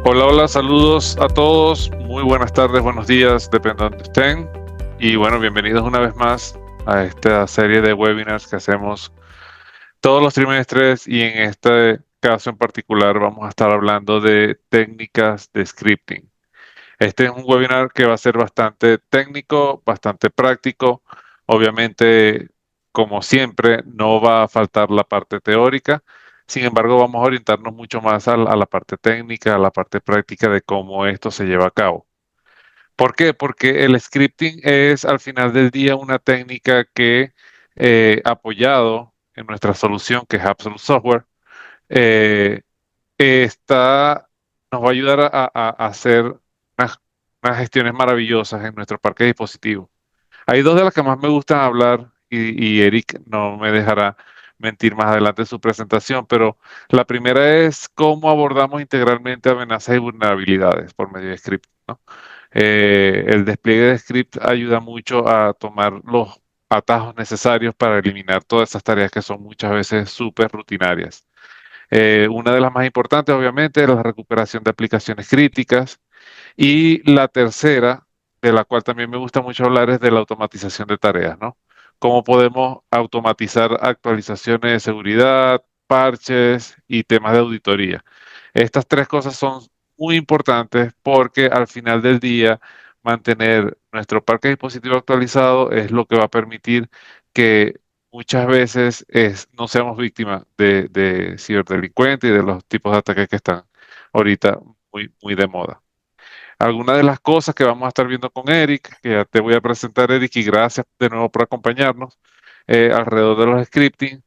Hola, hola, saludos a todos. Muy buenas tardes, buenos días, depende de donde estén. Y bueno, bienvenidos una vez más a esta serie de webinars que hacemos todos los trimestres y en este caso en particular vamos a estar hablando de técnicas de scripting. Este es un webinar que va a ser bastante técnico, bastante práctico. Obviamente, como siempre, no va a faltar la parte teórica. Sin embargo, vamos a orientarnos mucho más a la parte técnica, a la parte práctica de cómo esto se lleva a cabo. ¿Por qué? Porque el scripting es al final del día una técnica que, apoyado en nuestra solución, que es Absolute Software, eh, nos va a ayudar a hacer unas, unas gestiones maravillosas en nuestro parque de dispositivos. Hay dos de las que más me gustan hablar y Eric no me dejará mentir más adelante en su presentación, pero la primera es cómo abordamos integralmente amenazas y vulnerabilidades por medio de script, ¿no? El despliegue de script ayuda mucho a tomar los atajos necesarios para eliminar todas esas tareas que son muchas veces súper rutinarias. Una de las más importantes, obviamente, es la recuperación de aplicaciones críticas. Y la tercera, de la cual también me gusta mucho hablar, es de la automatización de tareas, ¿no? Cómo podemos automatizar actualizaciones de seguridad, parches y temas de auditoría. Estas tres cosas son muy importantes porque al final del día mantener nuestro parque de dispositivos actualizado es lo que va a permitir que muchas veces no seamos víctimas de ciberdelincuentes y de los tipos de ataques que están ahorita muy de moda. Algunas de las cosas que vamos a estar viendo con Eric, que ya te voy a presentar, Eric, y gracias de nuevo por acompañarnos alrededor de los scripting.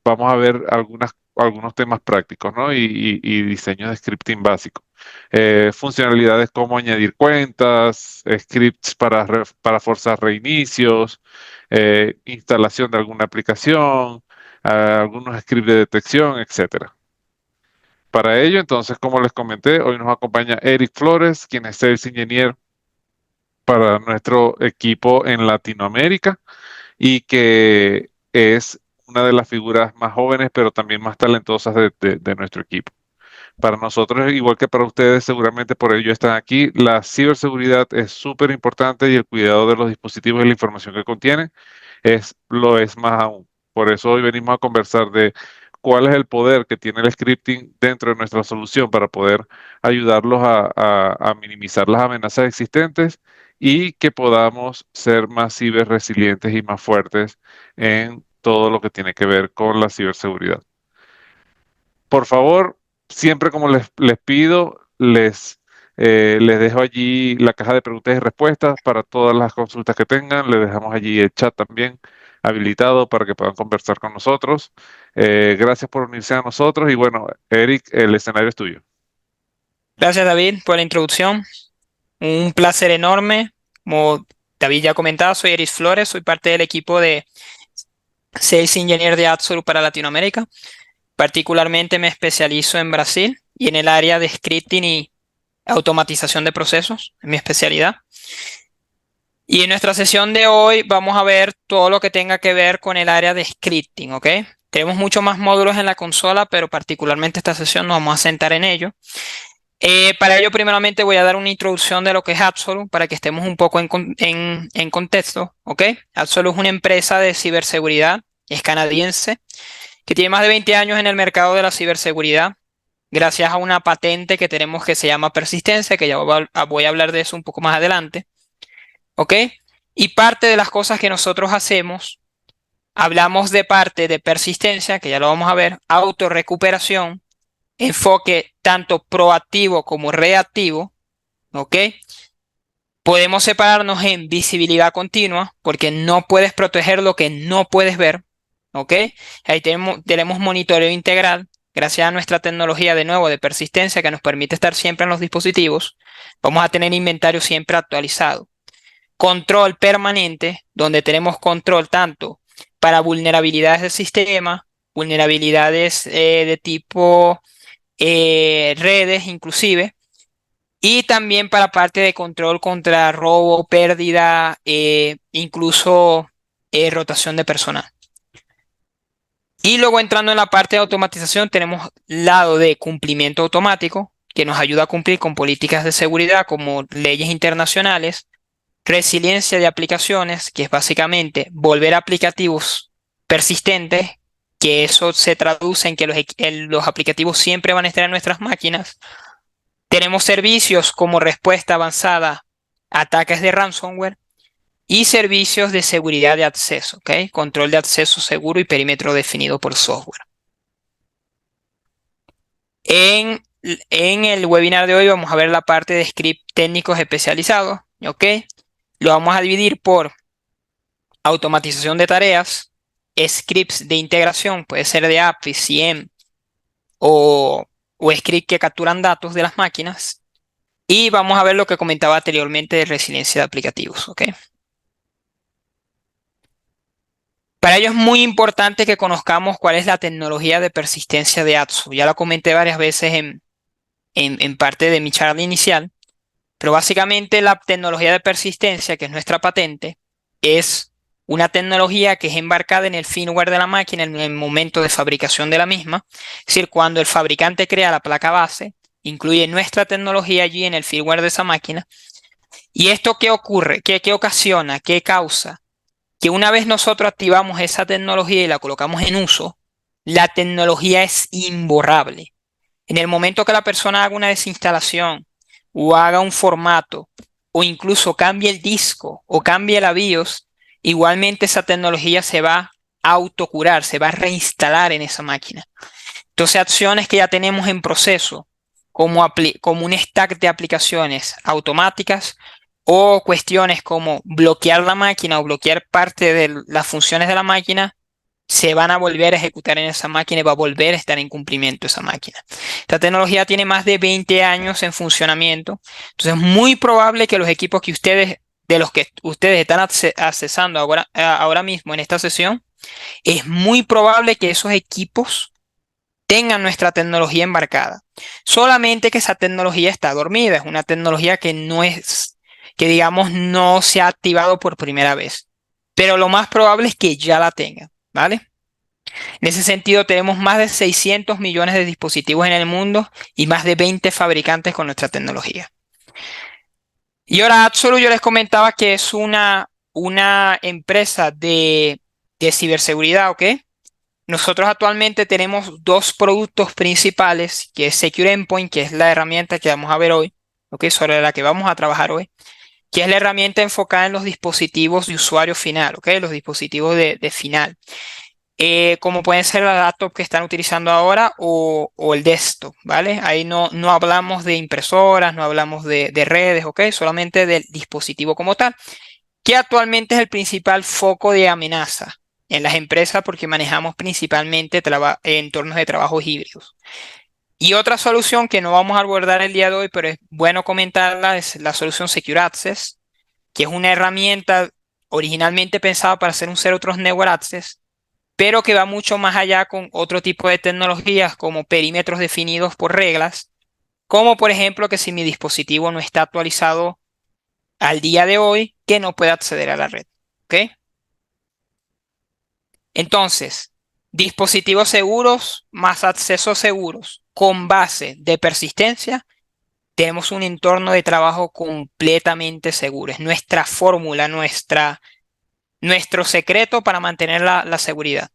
Vamos a ver algunos temas prácticos, ¿no? Y diseños de scripting básico. Funcionalidades como añadir cuentas, scripts para forzar reinicios, instalación de alguna aplicación, algunos scripts de detección, etcétera. Para ello, entonces, como les comenté, hoy nos acompaña Eric Flores, quien es Sales Engineer para nuestro equipo en Latinoamérica y que es una de las figuras más jóvenes, pero también más talentosas de nuestro equipo. Para nosotros, igual que para ustedes, seguramente por ello están aquí, la ciberseguridad es súper importante y el cuidado de los dispositivos y la información que contienen lo es más aún. Por eso hoy venimos a conversar de cuál es el poder que tiene el scripting dentro de nuestra solución para poder ayudarlos a minimizar las amenazas existentes y que podamos ser más ciberresilientes y más fuertes en todo lo que tiene que ver con la ciberseguridad. Por favor, siempre como les pido, les dejo allí la caja de preguntas y respuestas para todas las consultas que tengan. Les dejamos allí el chat también habilitado para que puedan conversar con nosotros. Gracias por unirse a nosotros y bueno, Eric, el escenario es tuyo. Gracias, David, por la introducción. Un placer enorme. Como David ya comentaba, soy Eris Flores, soy parte del equipo de Sales Engineer de Absolute para Latinoamérica. Particularmente me especializo en Brasil y en el área de scripting y automatización de procesos, es mi especialidad. Y en nuestra sesión de hoy vamos a ver todo lo que tenga que ver con el área de scripting, ¿ok? Tenemos muchos más módulos en la consola, pero particularmente esta sesión nos vamos a centrar en ello. Para ello, primeramente voy a dar una introducción de lo que es Absolute para que estemos un poco en contexto, ¿ok? Absolute es una empresa de ciberseguridad, es canadiense, que tiene más de 20 años en el mercado de la ciberseguridad, gracias a una patente que tenemos que se llama persistencia, que ya voy a hablar de eso un poco más adelante, ¿ok? Y parte de las cosas que nosotros hacemos, hablamos de parte de persistencia, que ya lo vamos a ver, autorrecuperación, enfoque tanto proactivo como reactivo, ¿ok? Podemos separarnos en visibilidad continua, porque no puedes proteger lo que no puedes ver, ¿ok? Ahí tenemos monitoreo integral, gracias a nuestra tecnología de nuevo de persistencia que nos permite estar siempre en los dispositivos. Vamos a tener inventario siempre actualizado. Control permanente, donde tenemos control tanto para vulnerabilidades del sistema, vulnerabilidades de tipo redes inclusive, y también para parte de control contra robo, pérdida, incluso rotación de personal. Y luego entrando en la parte de automatización tenemos lado de cumplimiento automático, que nos ayuda a cumplir con políticas de seguridad como leyes internacionales, resiliencia de aplicaciones, que es básicamente volver a aplicativos persistentes, que eso se traduce en que los aplicativos siempre van a estar en nuestras máquinas. Tenemos servicios como respuesta avanzada a ataques de ransomware y servicios de seguridad de acceso, ¿ok? Control de acceso seguro y perímetro definido por software. En el webinar de hoy vamos a ver la parte de script técnicos especializados, ¿ok? Lo vamos a dividir por automatización de tareas, scripts de integración, puede ser de API, CM o scripts que capturan datos de las máquinas. Y vamos a ver lo que comentaba anteriormente de resiliencia de aplicativos, ¿ok? Para ello es muy importante que conozcamos cuál es la tecnología de persistencia de ATSU. Ya lo comenté varias veces en parte de mi charla inicial, pero básicamente la tecnología de persistencia, que es nuestra patente, es una tecnología que es embarcada en el firmware de la máquina en el momento de fabricación de la misma. Es decir, cuando el fabricante crea la placa base, incluye nuestra tecnología allí en el firmware de esa máquina. ¿Y esto qué ocurre? ¿Qué ocasiona? ¿Qué causa? Que una vez nosotros activamos esa tecnología y la colocamos en uso, la tecnología es imborrable. En el momento que la persona haga una desinstalación o haga un formato o incluso cambie el disco o cambie la BIOS, igualmente esa tecnología se va a autocurar, se va a reinstalar en esa máquina. Entonces, acciones que ya tenemos en proceso, como un stack de aplicaciones automáticas o cuestiones como bloquear la máquina o bloquear parte de las funciones de la máquina, se van a volver a ejecutar en esa máquina y va a volver a estar en cumplimiento esa máquina. Esta tecnología tiene más de 20 años en funcionamiento, entonces es muy probable que los equipos de los que ustedes están accesando ahora mismo en esta sesión, es muy probable que esos equipos tengan nuestra tecnología embarcada. Solamente que esa tecnología está dormida, es una tecnología que que digamos no se ha activado por primera vez. Pero lo más probable es que ya la tengan, ¿vale? En ese sentido, tenemos más de 600 millones de dispositivos en el mundo y más de 20 fabricantes con nuestra tecnología. Y ahora Absolu, yo les comentaba que es una empresa de ciberseguridad, ¿ok? Nosotros actualmente tenemos dos productos principales, que es Secure Endpoint, que es la herramienta que vamos a ver hoy, ¿ok? Sobre la que vamos a trabajar hoy, que es la herramienta enfocada en los dispositivos de usuario final, ¿ok? Los dispositivos de final. Como pueden ser la laptop que están utilizando ahora o el desktop, ¿vale? Ahí no hablamos de impresoras, no hablamos de redes, ¿ok? Solamente del dispositivo como tal, que actualmente es el principal foco de amenaza en las empresas porque manejamos principalmente entornos de trabajos híbridos. Y otra solución que no vamos a abordar el día de hoy, pero es bueno comentarla, es la solución Secure Access, que es una herramienta originalmente pensada para hacer un Zero Trust Network Access, pero que va mucho más allá con otro tipo de tecnologías como perímetros definidos por reglas, como por ejemplo que si mi dispositivo no está actualizado al día de hoy, que no pueda acceder a la red. ¿Ok? Entonces, dispositivos seguros más accesos seguros con base de persistencia, tenemos un entorno de trabajo completamente seguro. Es nuestra fórmula, nuestro secreto para mantener la seguridad.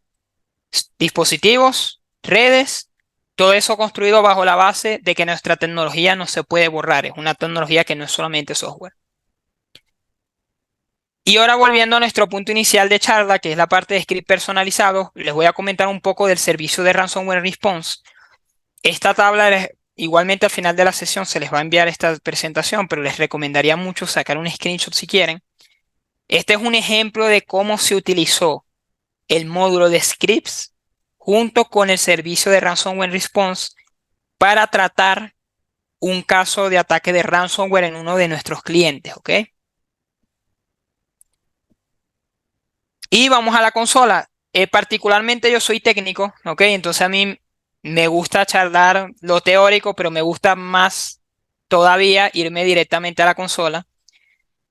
Dispositivos, redes, todo eso construido bajo la base de que nuestra tecnología no se puede borrar. Es una tecnología que no es solamente software. Y ahora volviendo a nuestro punto inicial de charla, que es la parte de script personalizado, les voy a comentar un poco del servicio de Ransomware Response. Esta tabla, igualmente al final de la sesión se les va a enviar esta presentación, pero les recomendaría mucho sacar un screenshot si quieren. Este es un ejemplo de cómo se utilizó el módulo de scripts junto con el servicio de Ransomware Response para tratar un caso de ataque de ransomware en uno de nuestros clientes, ¿ok? Y vamos a la consola. Particularmente yo soy técnico, ¿ok? Entonces a mí me gusta charlar lo teórico, pero me gusta más todavía irme directamente a la consola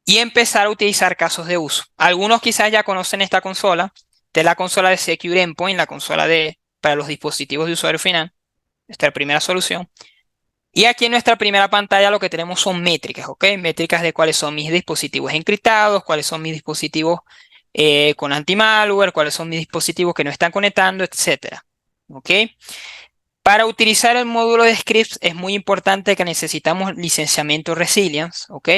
y empezar a utilizar casos de uso. Algunos quizás ya conocen esta consola. Esta es la consola de Secure Endpoint, la consola para los dispositivos de usuario final. Esta es la primera solución. Y aquí en nuestra primera pantalla lo que tenemos son métricas, ¿ok? Métricas de cuáles son mis dispositivos encriptados, cuáles son mis dispositivos con anti-malware, cuáles son mis dispositivos que no están conectando, etcétera, ¿ok? Para utilizar el módulo de scripts es muy importante que necesitamos licenciamiento Resilience, ¿ok?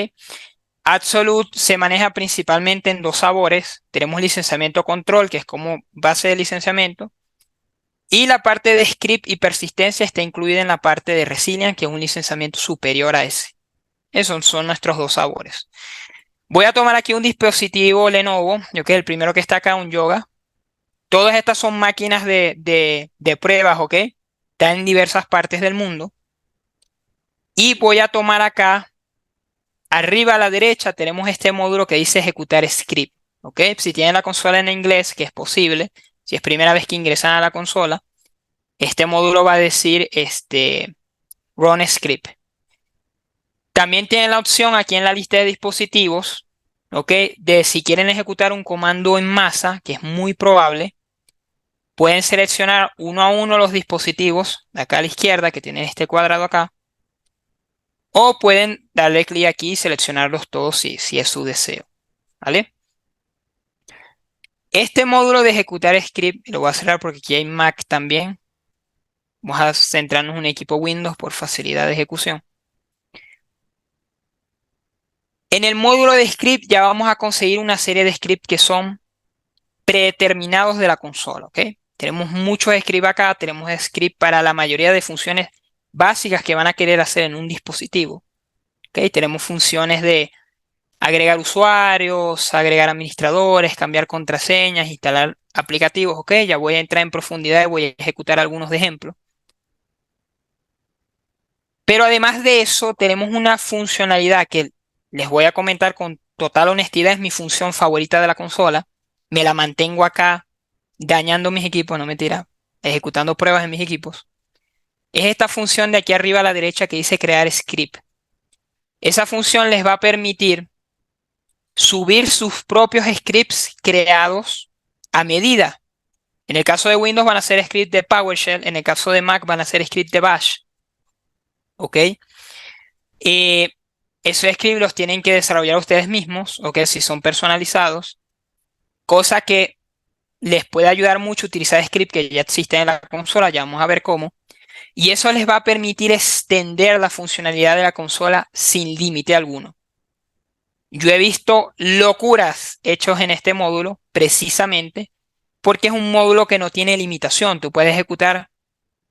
Absolute se maneja principalmente en dos sabores. Tenemos licenciamiento Control, que es como base de licenciamiento, y la parte de script y persistencia está incluida en la parte de Resilience, que es un licenciamiento superior a ese. Esos son nuestros dos sabores. Voy a tomar aquí un dispositivo Lenovo, yo que es el primero que está acá, un Yoga. Todas estas son máquinas de pruebas, ¿ok? Están en diversas partes del mundo. Y voy a tomar acá, arriba a la derecha, tenemos este módulo que dice ejecutar script, ¿ok? Si tienen la consola en inglés, que es posible, si es primera vez que ingresan a la consola, este módulo va a decir run script. También tienen la opción aquí en la lista de dispositivos, ¿ok? De si quieren ejecutar un comando en masa, que es muy probable, pueden seleccionar uno a uno los dispositivos, de acá a la izquierda, que tienen este cuadrado acá, o pueden darle clic aquí y seleccionarlos todos si es su deseo, ¿vale? Este módulo de ejecutar script, lo voy a cerrar porque aquí hay Mac también. Vamos a centrarnos en un equipo Windows por facilidad de ejecución. En el módulo de script ya vamos a conseguir una serie de scripts que son predeterminados de la consola, ¿ok? Tenemos muchos scripts acá, tenemos script para la mayoría de funciones básicas que van a querer hacer en un dispositivo, ¿ok? Tenemos funciones de agregar usuarios, agregar administradores, cambiar contraseñas, instalar aplicativos, ¿ok? Ya voy a entrar en profundidad y voy a ejecutar algunos de ejemplos. Pero además de eso, tenemos una funcionalidad que les voy a comentar con total honestidad, es mi función favorita de la consola. Me la mantengo acá dañando mis equipos, no mentira, ejecutando pruebas en mis equipos. Es esta función de aquí arriba a la derecha que dice crear script. Esa función les va a permitir subir sus propios scripts creados a medida. En el caso de Windows van a ser scripts de PowerShell, en el caso de Mac van a ser scripts de Bash. ¿Ok? Esos scripts los tienen que desarrollar ustedes mismos, ¿ok? Si son personalizados, cosa que les puede ayudar mucho utilizar scripts que ya existen en la consola, ya vamos a ver cómo. Y eso les va a permitir extender la funcionalidad de la consola sin límite alguno. Yo he visto locuras hechos en este módulo precisamente porque es un módulo que no tiene limitación. Tú puedes ejecutar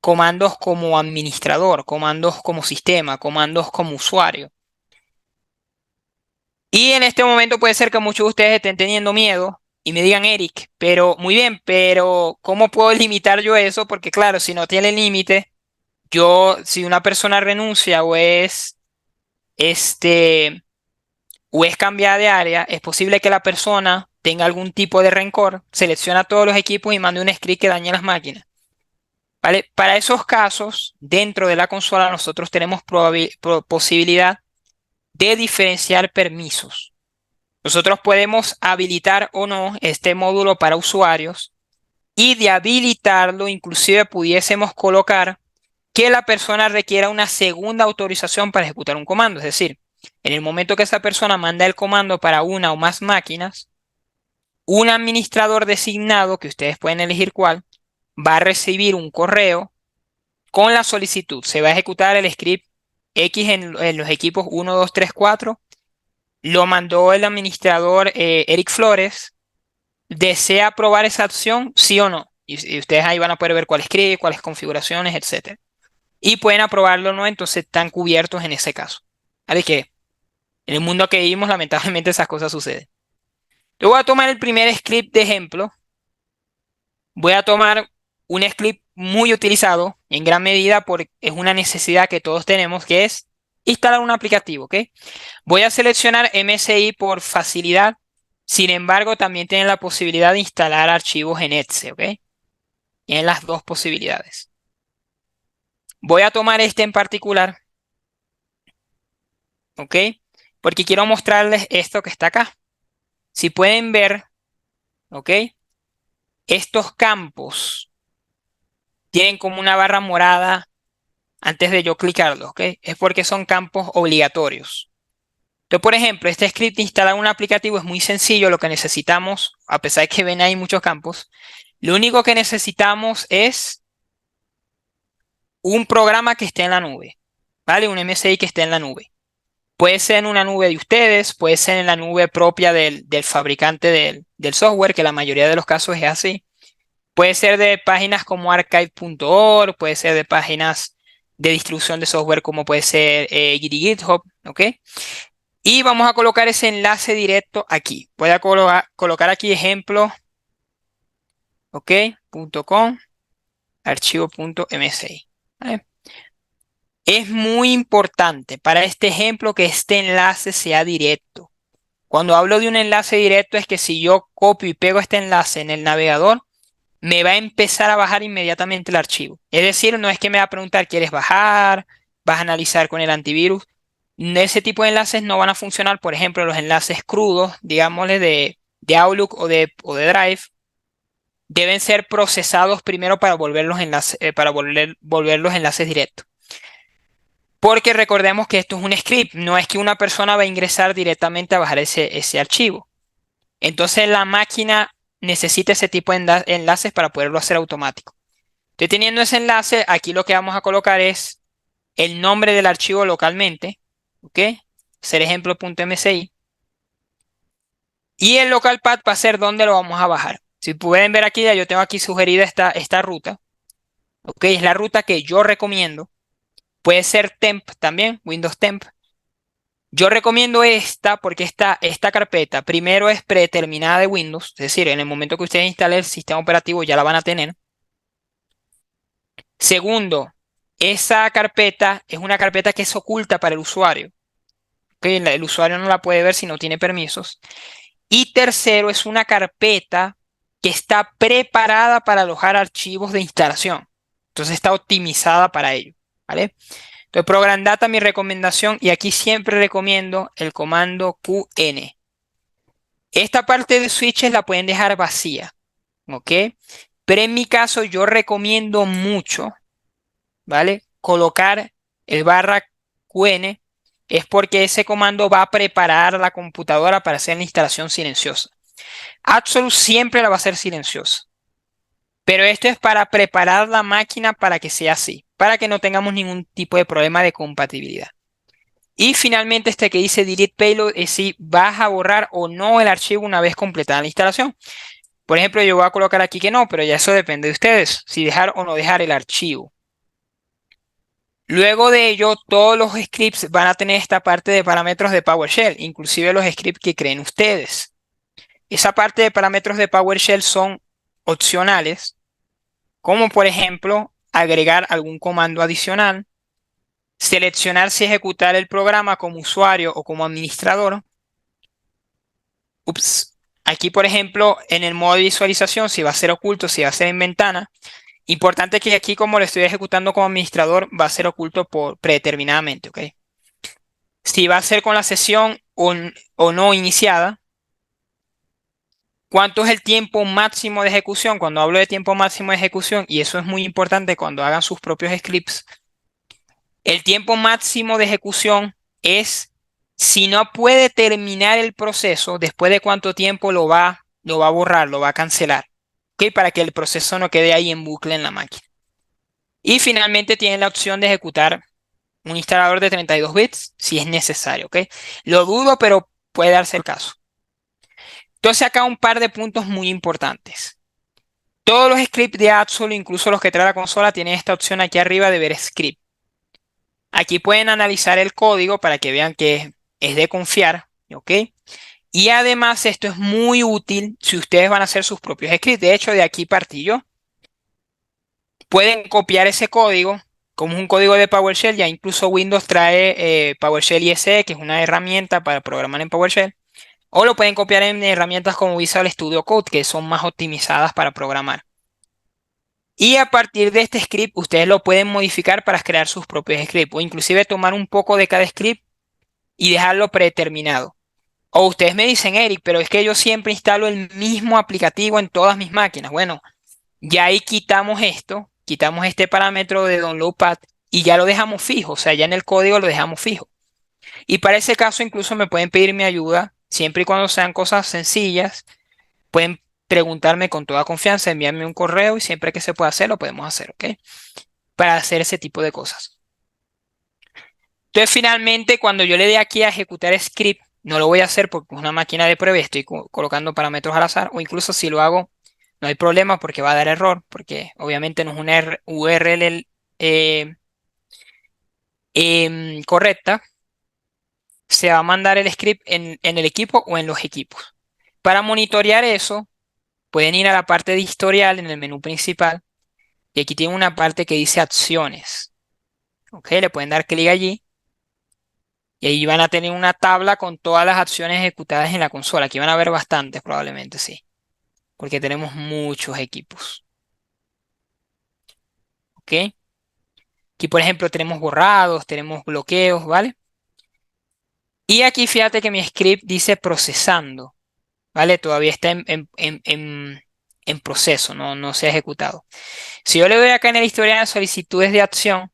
comandos como administrador, comandos como sistema, comandos como usuario. Y en este momento puede ser que muchos de ustedes estén teniendo miedo y me digan, Eric, pero muy bien, pero ¿cómo puedo limitar yo eso? Porque claro, si no tiene límite, si una persona renuncia este, o es cambiada de área, es posible que la persona tenga algún tipo de rencor, selecciona todos los equipos y mande un script que dañe las máquinas. ¿Vale? Para esos casos, dentro de la consola nosotros tenemos posibilidad de diferenciar permisos. Nosotros podemos habilitar o no este módulo para usuarios y de habilitarlo inclusive pudiésemos colocar que la persona requiera una segunda autorización para ejecutar un comando. Es decir, en el momento que esa persona manda el comando para una o más máquinas, un administrador designado, que ustedes pueden elegir cuál, va a recibir un correo con la solicitud. Se va a ejecutar el script X en los equipos 1, 2, 3, 4. Lo mandó el administrador Eric Flores. ¿Desea aprobar esa opción? ¿Sí o no? Y ustedes ahí van a poder ver cuál script, cuáles configuraciones, etcétera. Y pueden aprobarlo o no, entonces están cubiertos en ese caso. Así que en el mundo que vivimos, lamentablemente esas cosas suceden. Yo voy a tomar el primer script de ejemplo. Voy a tomar un script muy utilizado en gran medida porque es una necesidad que todos tenemos, que es instalar un aplicativo, ¿ok? Voy a seleccionar MSI por facilidad. Sin embargo, también tienen la posibilidad de instalar archivos en Exe, ¿ok? Tienen las dos posibilidades. Voy a tomar este en particular, ¿ok? Porque quiero mostrarles esto que está acá. Si pueden ver, ¿ok? Estos campos tienen como una barra morada antes de yo clicarlo, ¿ok? Es porque son campos obligatorios. Entonces, por ejemplo, este script de instalar un aplicativo es muy sencillo. Lo que necesitamos, a pesar de que ven ahí muchos campos, lo único que necesitamos es un programa que esté en la nube, ¿vale? Un MSI que esté en la nube. Puede ser en una nube de ustedes, puede ser en la nube propia del fabricante del software, que la mayoría de los casos es así. Puede ser de páginas como archive.org, puede ser de páginas de distribución de software como puede ser GitHub, ¿ok? Y vamos a colocar ese enlace directo aquí. Voy a colocar aquí ejemplo, ¿ok? .com, archivo.msi. ¿Vale? Es muy importante para este ejemplo que este enlace sea directo. Cuando hablo de un enlace directo es que si yo copio y pego este enlace en el navegador, me va a empezar a bajar inmediatamente el archivo. Es decir, no es que me va a preguntar, ¿quieres bajar? ¿Vas a analizar con el antivirus? Ese tipo de enlaces no van a funcionar. Por ejemplo, los enlaces crudos, digámosle de Outlook o de Drive, deben ser procesados primero para volver los enlaces directos. Porque recordemos que esto es un script, no es que una persona va a ingresar directamente a bajar ese archivo. Entonces la máquina necesita ese tipo de enlaces para poderlo hacer automático. Estoy teniendo ese enlace, aquí lo que vamos a colocar es el nombre del archivo localmente, ¿ok? Ser ejemplo.msi. Y el local path va a ser donde lo vamos a bajar. Si pueden ver aquí, ya yo tengo aquí sugerida esta ruta, ¿ok? Es la ruta que yo recomiendo. Puede ser temp también, Windows temp. Yo recomiendo esta porque esta carpeta primero es predeterminada de Windows, es decir, en el momento que ustedes instalen el sistema operativo ya la van a tener. Segundo, esa carpeta es una carpeta que es oculta para el usuario. ¿Okay? El usuario no la puede ver si no tiene permisos. Y tercero, es una carpeta que está preparada para alojar archivos de instalación. Entonces está optimizada para ello. ¿Vale? Entonces, Program Data, mi recomendación, y aquí siempre recomiendo el comando QN. Esta parte de switches la pueden dejar vacía, ¿ok? Pero en mi caso yo recomiendo mucho, ¿vale? Colocar el barra QN, es porque ese comando va a preparar la computadora para hacer la instalación silenciosa. Absolute siempre la va a hacer silenciosa, pero esto es para preparar la máquina para que sea así, para que no tengamos ningún tipo de problema de compatibilidad. Y finalmente este que dice Delete Payload es si vas a borrar o no el archivo una vez completada la instalación. Por ejemplo, yo voy a colocar aquí que no, pero ya eso depende de ustedes, si dejar o no dejar el archivo. Luego de ello, todos los scripts van a tener esta parte de parámetros de PowerShell, inclusive los scripts que creen ustedes. Esa parte de parámetros de PowerShell son opcionales, como por ejemplo agregar algún comando adicional, seleccionar si ejecutar el programa como usuario o como administrador. Aquí, por ejemplo, en el modo de visualización, si va a ser oculto, si va a ser en ventana. Importante que aquí, como lo estoy ejecutando como administrador, va a ser oculto predeterminadamente, ¿ok? Si va a ser con la sesión o no iniciada. ¿Cuánto es el tiempo máximo de ejecución? Cuando hablo de tiempo máximo de ejecución, y eso es muy importante cuando hagan sus propios scripts, el tiempo máximo de ejecución es si no puede terminar el proceso, después de cuánto tiempo lo va a borrar, lo va a cancelar, ¿ok? Para que el proceso no quede ahí en bucle en la máquina. Y finalmente tienen la opción de ejecutar un instalador de 32 bits si es necesario, ¿ok? Lo dudo, pero puede darse el caso. Entonces acá un par de puntos muy importantes. Todos los scripts de Absolute, incluso los que trae la consola, tienen esta opción aquí arriba de ver script. Aquí pueden analizar el código para que vean que es de confiar, ¿ok? Y además esto es muy útil si ustedes van a hacer sus propios scripts. De hecho, de aquí partí yo. Pueden copiar ese código, como es un código de PowerShell. Ya incluso Windows trae PowerShell ISE, que es una herramienta para programar en PowerShell. O lo pueden copiar en herramientas como Visual Studio Code, que son más optimizadas para programar. Y a partir de este script, ustedes lo pueden modificar para crear sus propios scripts. O inclusive tomar un poco de cada script y dejarlo predeterminado. O ustedes me dicen, Eric, pero es que yo siempre instalo el mismo aplicativo en todas mis máquinas. Bueno, ya ahí quitamos esto, quitamos este parámetro de download path y ya lo dejamos fijo, o sea, ya en el código lo dejamos fijo. Y para ese caso incluso me pueden pedir mi ayuda, siempre y cuando sean cosas sencillas, pueden preguntarme con toda confianza, enviarme un correo y siempre que se pueda hacer, lo podemos hacer, ¿ok? Para hacer ese tipo de cosas. Entonces, finalmente, cuando yo le dé aquí a ejecutar script, no lo voy a hacer porque es una máquina de prueba y estoy colocando parámetros al azar, o incluso si lo hago, no hay problema porque va a dar error, porque obviamente no es una URL eh, correcta. Se va a mandar el script en el equipo o en los equipos. Para monitorear eso, pueden ir a la parte de historial en el menú principal y aquí tiene una parte que dice acciones. ¿Ok? Le pueden dar clic allí y ahí van a tener una tabla con todas las acciones ejecutadas en la consola. Aquí van a ver bastantes probablemente, sí, porque tenemos muchos equipos. ¿Ok? Aquí, por ejemplo, tenemos borrados, tenemos bloqueos, ¿vale? Y aquí fíjate que mi script dice procesando, ¿vale? Todavía está en proceso, no se ha ejecutado. Si yo le doy acá en el historial de solicitudes de acción,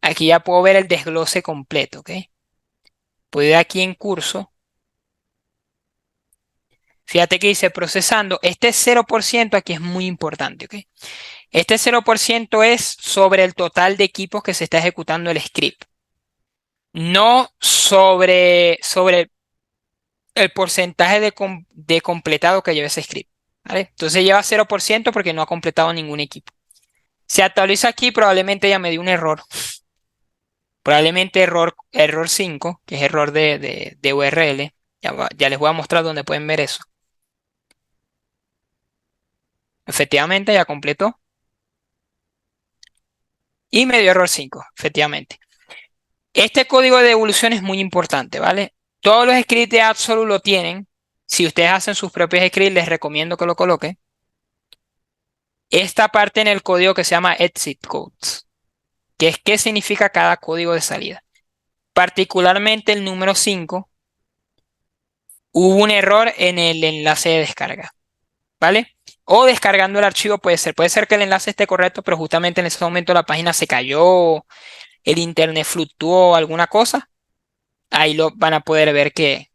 aquí ya puedo ver el desglose completo, ¿ok? Puedo ir aquí en curso. Fíjate que dice procesando. Este 0% aquí es muy importante, ¿ok? Este 0% es sobre el total de equipos que se está ejecutando el script. No sobre el porcentaje de completado que lleva ese script, ¿vale? Entonces lleva 0% porque no ha completado ningún equipo. Se actualiza aquí, probablemente ya me dio un error. Probablemente error 5, que es error de URL. Ya les voy a mostrar dónde pueden ver eso. Efectivamente, ya completó. Y me dio error 5, efectivamente. Este código de devolución es muy importante, ¿vale? Todos los scripts de Absolute lo tienen. Si ustedes hacen sus propios scripts, les recomiendo que lo coloquen. Esta parte en el código que se llama exit codes, que es qué significa cada código de salida. Particularmente el número 5, hubo un error en el enlace de descarga, ¿vale? O descargando el archivo puede ser que el enlace esté correcto, pero justamente en ese momento la página se cayó, el internet fluctuó, alguna cosa. Ahí lo van a poder ver que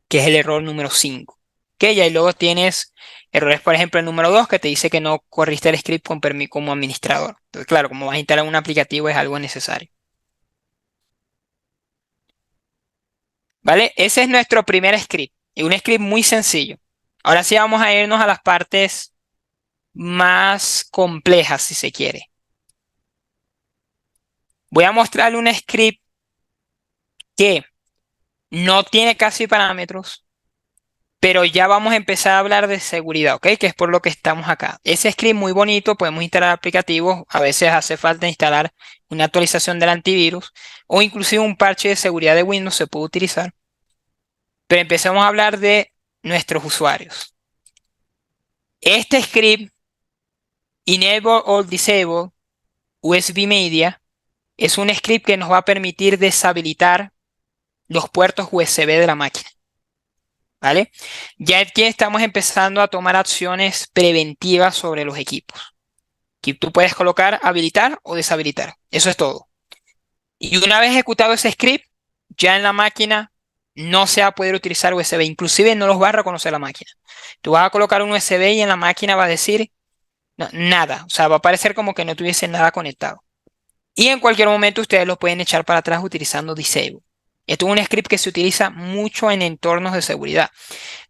es el error número 5. Que y ahí luego tienes errores, por ejemplo, el número 2 que te dice que no corriste el script con como administrador. Entonces, claro, como vas a instalar un aplicativo es algo necesario. ¿Vale? Ese es nuestro primer script. Y un script muy sencillo. Ahora sí vamos a irnos a las partes más complejas, si se quiere. Voy a mostrarle un script que no tiene casi parámetros, pero ya vamos a empezar a hablar de seguridad, ¿ok? Que es por lo que estamos acá. Ese script muy bonito, podemos instalar aplicativos, a veces hace falta instalar una actualización del antivirus o inclusive un parche de seguridad de Windows se puede utilizar. Pero empecemos a hablar de nuestros usuarios. Este script, Enable or Disable USB Media, es un script que nos va a permitir deshabilitar los puertos USB de la máquina. ¿Vale? Ya aquí estamos empezando a tomar acciones preventivas sobre los equipos. Aquí tú puedes colocar habilitar o deshabilitar. Eso es todo. Y una vez ejecutado ese script, ya en la máquina no se va a poder utilizar USB. Inclusive no los va a reconocer la máquina. Tú vas a colocar un USB y en la máquina va a decir nada. O sea, va a parecer como que no tuviese nada conectado. Y en cualquier momento ustedes lo pueden echar para atrás utilizando disable. Esto es un script que se utiliza mucho en entornos de seguridad.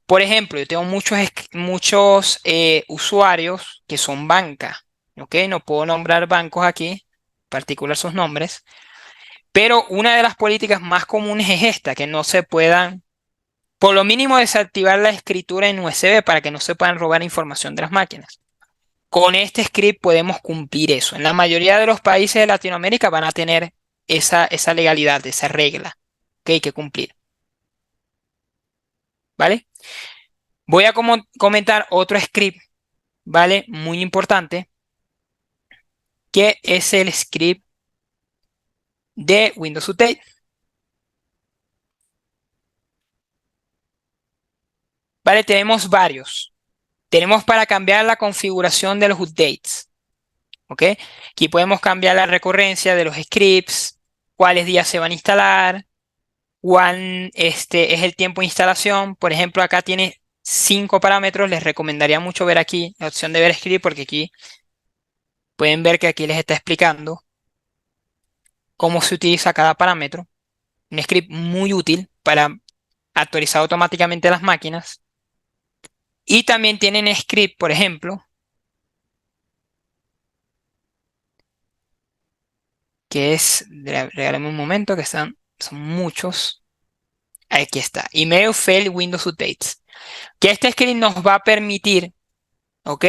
Por ejemplo, yo tengo muchos usuarios que son banca. ¿Ok? No puedo nombrar bancos aquí, particular sus nombres. Pero una de las políticas más comunes es esta, que no se puedan, por lo mínimo, desactivar la escritura en USB para que no se puedan robar información de las máquinas. Con este script podemos cumplir eso. En la mayoría de los países de Latinoamérica van a tener esa legalidad, esa regla que hay que cumplir. ¿Vale? Voy a comentar otro script, ¿vale? Muy importante, que es el script de Windows Update. ¿Vale? Tenemos varios. Tenemos para cambiar la configuración de los updates. ¿ok? Aquí podemos cambiar la recurrencia de los scripts, cuáles días se van a instalar, cuál es el tiempo de instalación. Por ejemplo, acá tiene 5 parámetros. Les recomendaría mucho ver aquí la opción de ver script, porque aquí pueden ver que aquí les está explicando cómo se utiliza cada parámetro. Un script muy útil para actualizar automáticamente las máquinas. Y también tienen script, por ejemplo, que es, regálame un momento, que son muchos. Aquí está, email fail Windows updates. Que este script nos va a permitir, ¿ok?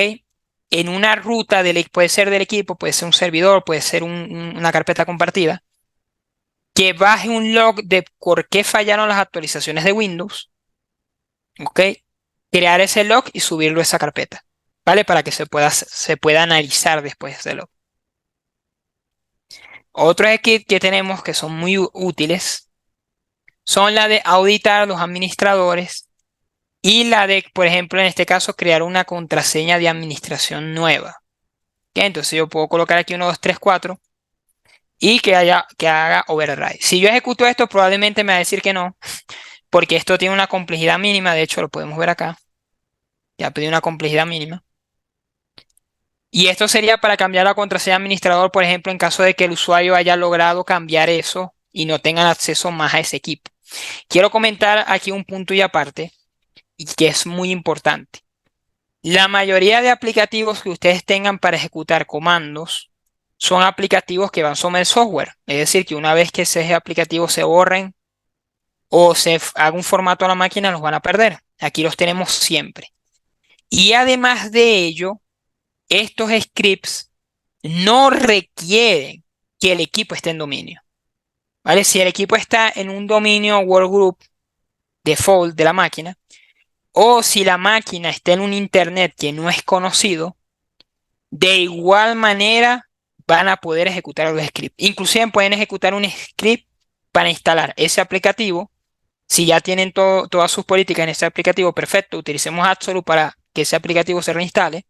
En una ruta, puede ser del equipo, puede ser un servidor, puede ser una carpeta compartida, que baje un log de por qué fallaron las actualizaciones de Windows, ¿ok? Crear ese log y subirlo a esa carpeta, ¿vale? Para que se pueda analizar después ese log. Otros scripts que tenemos que son muy útiles son la de auditar a los administradores y la de, por ejemplo, en este caso, crear una contraseña de administración nueva. ¿Ok? Entonces yo puedo colocar aquí 1, 2, 3, 4 y que haga override. Si yo ejecuto esto, probablemente me va a decir que no, porque esto tiene una complejidad mínima. De hecho, lo podemos ver acá. Ya pedí una complejidad mínima. Y esto sería para cambiar la contraseña de administrador, por ejemplo, en caso de que el usuario haya logrado cambiar eso y no tengan acceso más a ese equipo. Quiero comentar aquí un punto y aparte, y que es muy importante. La mayoría de aplicativos que ustedes tengan para ejecutar comandos son aplicativos que van sobre el software. Es decir, que una vez que ese aplicativo se borren o se haga un formato a la máquina, los van a perder. Aquí los tenemos siempre. Y además de ello, estos scripts no requieren que el equipo esté en dominio. ¿Vale? Si el equipo está en un dominio workgroup default de la máquina, o si la máquina está en un internet que no es conocido, de igual manera van a poder ejecutar los scripts. Inclusive pueden ejecutar un script para instalar ese aplicativo. Si ya tienen todas sus políticas en ese aplicativo, perfecto, utilicemos Absolute para que ese aplicativo se reinstale.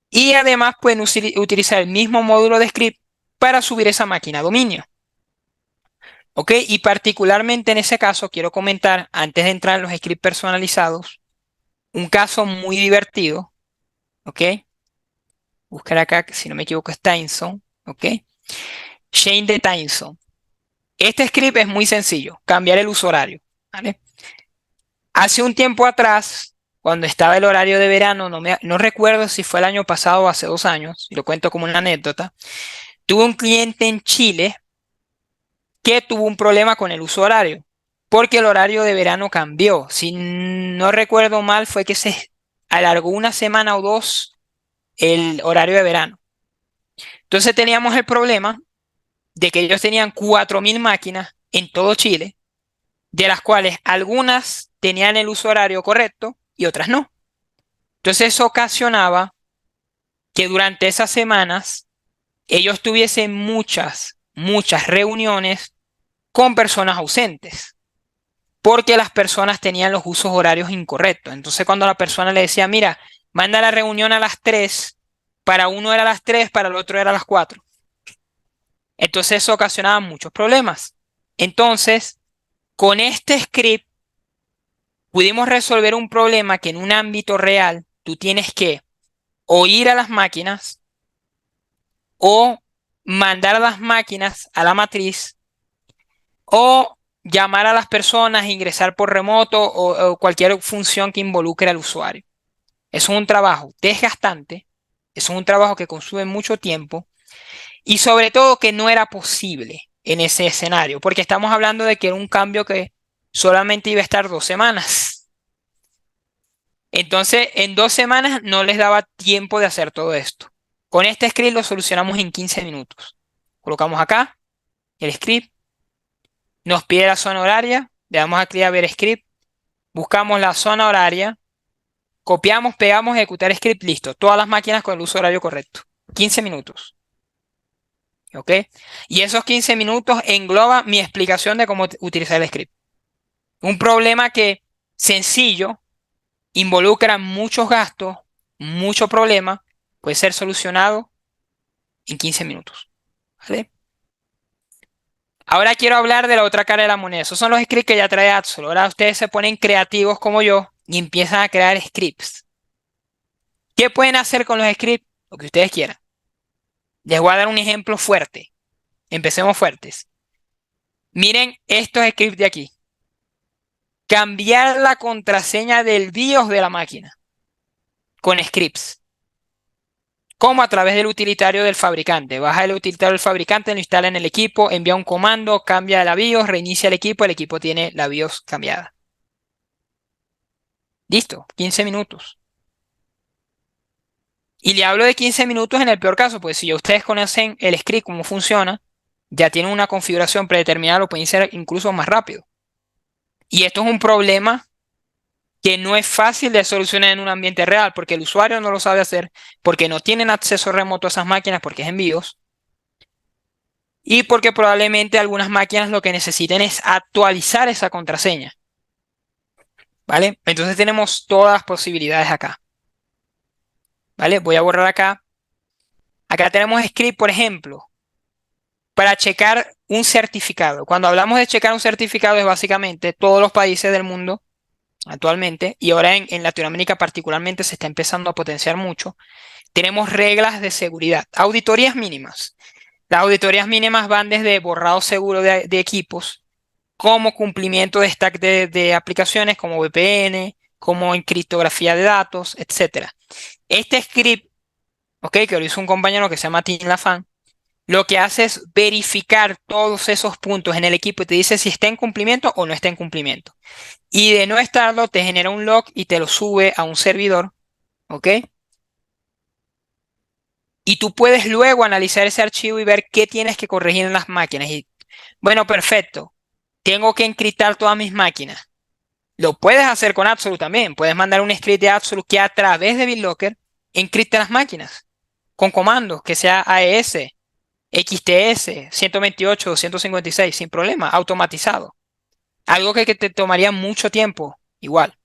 Y además pueden utilizar el mismo módulo de script para subir esa máquina a dominio. ¿Ok? Y particularmente en ese caso quiero comentar, antes de entrar en los scripts personalizados, un caso muy divertido. ¿Ok? Buscar acá, que si no me equivoco es Timezone. ¿Ok? Change the time zone. Este script es muy sencillo, cambiar el uso horario. ¿Vale? Hace un tiempo atrás, cuando estaba el horario de verano, no recuerdo si fue el año pasado o hace 2 años, y lo cuento como una anécdota, tuve un cliente en Chile que tuvo un problema con el uso horario, porque el horario de verano cambió. Si no recuerdo mal, fue que se alargó una semana o 2 el horario de verano. Entonces teníamos el problema de que ellos tenían 4.000 máquinas en todo Chile, de las cuales algunas tenían el uso horario correcto y otras no. Entonces eso ocasionaba que durante esas semanas ellos tuviesen muchas reuniones con personas ausentes, porque las personas tenían los usos horarios incorrectos. Entonces cuando la persona le decía, mira, manda la reunión a las 3, para uno era a las 3, para el otro era a las 4. Entonces eso ocasionaba muchos problemas. Entonces, con este script pudimos resolver un problema que en un ámbito real tú tienes que o ir a las máquinas o mandar a las máquinas a la matriz o llamar a las personas, ingresar por remoto o cualquier función que involucre al usuario. Es un trabajo desgastante, es un trabajo que consume mucho tiempo y sobre todo que no era posible en ese escenario, porque estamos hablando de que era un cambio que solamente iba a estar 2 semanas. Entonces, en 2 semanas no les daba tiempo de hacer todo esto. Con este script lo solucionamos en 15 minutos. Colocamos acá el script, nos pide la zona horaria, le damos aquí a ver script, buscamos la zona horaria, copiamos, pegamos, ejecutar script, listo. Todas las máquinas con el uso horario correcto. 15 minutos. ¿Ok? Y esos 15 minutos engloba mi explicación de cómo utilizar el script. Un problema que sencillo, involucra muchos gastos, mucho problema, puede ser solucionado en 15 minutos. ¿Vale? Ahora quiero hablar de la otra cara de la moneda. Esos son los scripts que ya trae Absol. Ahora ustedes se ponen creativos como yo y empiezan a crear scripts. ¿Qué pueden hacer con los scripts? Lo que ustedes quieran. Les voy a dar un ejemplo fuerte. Empecemos fuertes. Miren estos scripts de aquí. Cambiar la contraseña del BIOS de la máquina con scripts. Como a través del utilitario del fabricante. Baja el utilitario del fabricante, lo instala en el equipo, envía un comando, cambia la BIOS, reinicia el equipo tiene la BIOS cambiada. Listo, 15 minutos. Y le hablo de 15 minutos en el peor caso, pues si ya ustedes conocen el script, cómo funciona, ya tienen una configuración predeterminada, lo pueden hacer incluso más rápido. Y esto es un problema que no es fácil de solucionar en un ambiente real, porque el usuario no lo sabe hacer, porque no tienen acceso remoto a esas máquinas, porque es en BIOS, y porque probablemente algunas máquinas lo que necesiten es actualizar esa contraseña. ¿Vale? Entonces tenemos todas las posibilidades acá. ¿Vale? Voy a borrar acá. Acá tenemos script, por ejemplo, para checar un certificado. Cuando hablamos de checar un certificado es básicamente todos los países del mundo actualmente, y ahora en Latinoamérica particularmente se está empezando a potenciar mucho, tenemos reglas de seguridad, auditorías mínimas. Las auditorías mínimas van desde borrado seguro de equipos, como cumplimiento de stack de aplicaciones como VPN, como en criptografía de datos, etc. Este script, okay, que lo hizo un compañero que se llama Tim Lafan, lo que hace es verificar todos esos puntos en el equipo y te dice si está en cumplimiento o no está en cumplimiento. Y de no estarlo, te genera un log y te lo sube a un servidor, ¿ok? Y tú puedes luego analizar ese archivo y ver qué tienes que corregir en las máquinas. Y bueno, perfecto. Tengo que encriptar todas mis máquinas. Lo puedes hacer con Absolute también. Puedes mandar un script de Absolute que a través de BitLocker encripte las máquinas con comandos, que sea AES, XTS, 128, 256, sin problema, automatizado. Algo que te tomaría mucho tiempo, igual.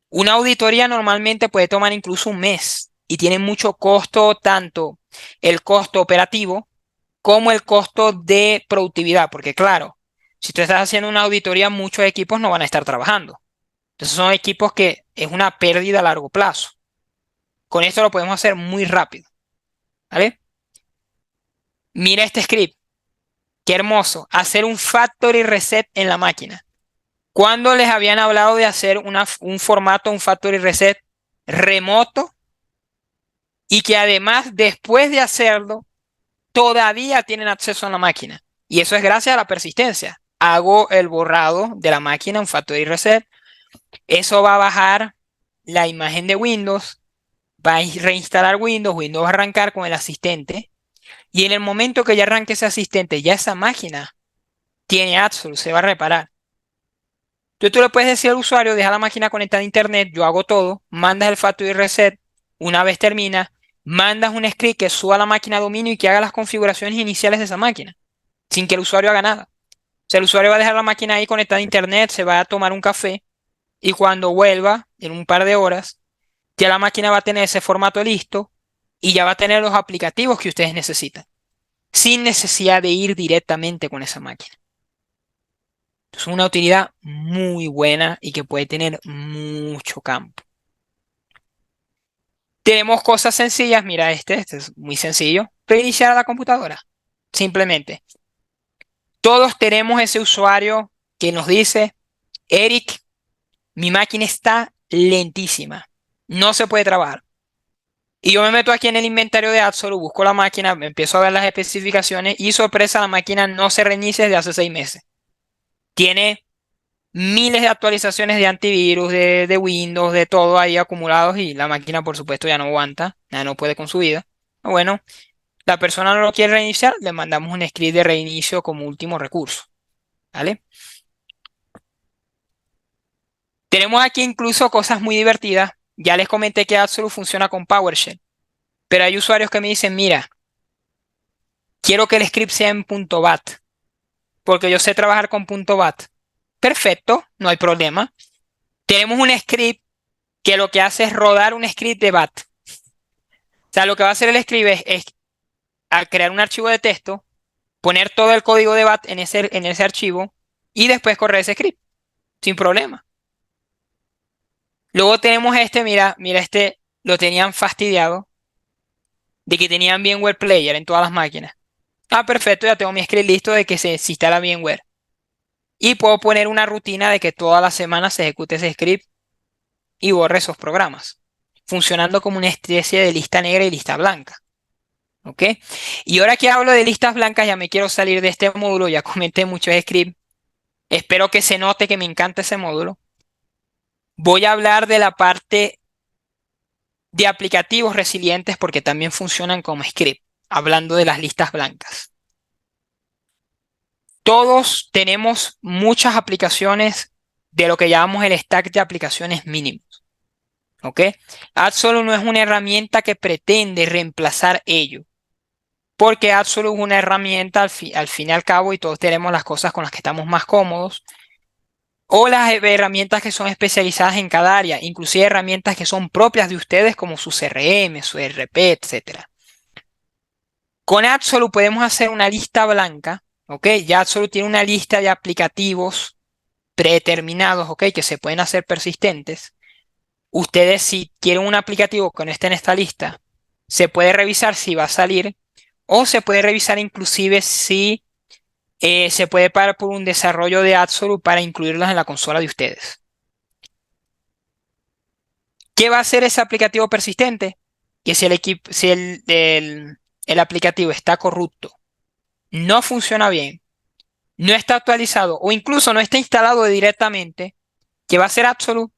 Una auditoría normalmente puede tomar incluso un mes y tiene mucho costo, tanto el costo operativo como el costo de productividad, porque claro, si tú estás haciendo una auditoría, muchos equipos no van a estar trabajando. Entonces son equipos que es una pérdida a largo plazo. Con esto lo podemos hacer muy rápido, ¿vale? Mira este script, qué hermoso, hacer un factory reset en la máquina. ¿Cuándo les habían hablado de hacer un formato, un factory reset remoto? Y que además, después de hacerlo, todavía tienen acceso a la máquina. Y eso es gracias a la persistencia. Hago el borrado de la máquina, un factory reset. Eso va a bajar la imagen de Windows, va a reinstalar Windows, Windows va a arrancar con el asistente. Y en el momento que ya arranque ese asistente, ya esa máquina tiene Absolute, se va a reparar. Entonces tú le puedes decir al usuario, deja la máquina conectada a internet, yo hago todo, mandas el factory reset, una vez termina, mandas un script que suba a la máquina a dominio y que haga las configuraciones iniciales de esa máquina, sin que el usuario haga nada. O sea, el usuario va a dejar la máquina ahí conectada a internet, se va a tomar un café y cuando vuelva, en un par de horas, ya la máquina va a tener ese formato listo y ya va a tener los aplicativos que ustedes necesitan, sin necesidad de ir directamente con esa máquina. Es una utilidad muy buena y que puede tener mucho campo. Tenemos cosas sencillas. Mira, este es muy sencillo. Reiniciar la computadora. Simplemente. Todos tenemos ese usuario que nos dice, Eric, mi máquina está lentísima. No se puede trabajar. Y yo me meto aquí en el inventario de Absolute, busco la máquina, me empiezo a ver las especificaciones y sorpresa, la máquina no se reinicia desde hace 6 meses. Tiene miles de actualizaciones de antivirus, de Windows, de todo ahí acumulados y la máquina por supuesto ya no aguanta, ya no puede con su vida. Bueno, la persona no lo quiere reiniciar, le mandamos un script de reinicio como último recurso. ¿Vale? Tenemos aquí incluso cosas muy divertidas. Ya les comenté que Absolute funciona con PowerShell, pero hay usuarios que me dicen, mira, quiero que el script sea en .bat, porque yo sé trabajar con .bat. Perfecto, no hay problema. Tenemos un script que lo que hace es rodar un script de BAT. sea, lo que va a hacer el script es al crear un archivo de texto, poner todo el código de BAT en ese archivo y después correr ese script, sin problema. Luego tenemos este, mira, este lo tenían fastidiado de que tenían VMware Player en todas las máquinas. Ah, perfecto, ya tengo mi script listo de que se instala VMware. Y puedo poner una rutina de que todas las semanas se ejecute ese script y borre esos programas, funcionando como una especie de lista negra y lista blanca. ¿Ok? Y ahora que hablo de listas blancas, ya me quiero salir de este módulo, ya comenté muchos scripts. Espero que se note que me encanta ese módulo. Voy a hablar de la parte de aplicativos resilientes porque también funcionan como script, hablando de las listas blancas. Todos tenemos muchas aplicaciones de lo que llamamos el stack de aplicaciones mínimos. ¿Ok? Absolute no es una herramienta que pretende reemplazar ello, porque Absolute es una herramienta al fin y al cabo y todos tenemos las cosas con las que estamos más cómodos o las herramientas que son especializadas en cada área, inclusive herramientas que son propias de ustedes como su CRM, su ERP, etcétera. Con Absolute podemos hacer una lista blanca, ¿ok? Ya Absolute tiene una lista de aplicativos predeterminados, ¿ok? Que se pueden hacer persistentes. Ustedes si quieren un aplicativo que no esté en esta lista, se puede revisar si va a salir o se puede revisar inclusive si se puede pagar por un desarrollo de Absolute para incluirlos en la consola de ustedes. ¿Qué va a hacer ese aplicativo persistente? Que si el aplicativo está corrupto, no funciona bien, no está actualizado o incluso no está instalado directamente, ¿qué va a hacer Absolute?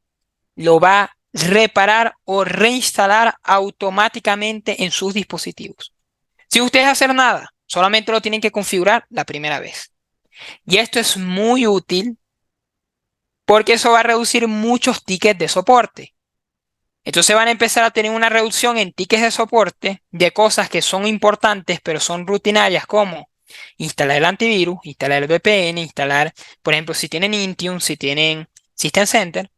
Lo va a reparar o reinstalar automáticamente en sus dispositivos. Sin ustedes hacer nada, solamente lo tienen que configurar la primera vez. Y esto es muy útil porque eso va a reducir muchos tickets de soporte. Entonces van a empezar a tener una reducción en tickets de soporte de cosas que son importantes pero son rutinarias como instalar el antivirus, instalar el VPN, instalar, por ejemplo, si tienen Intune, si tienen System Center,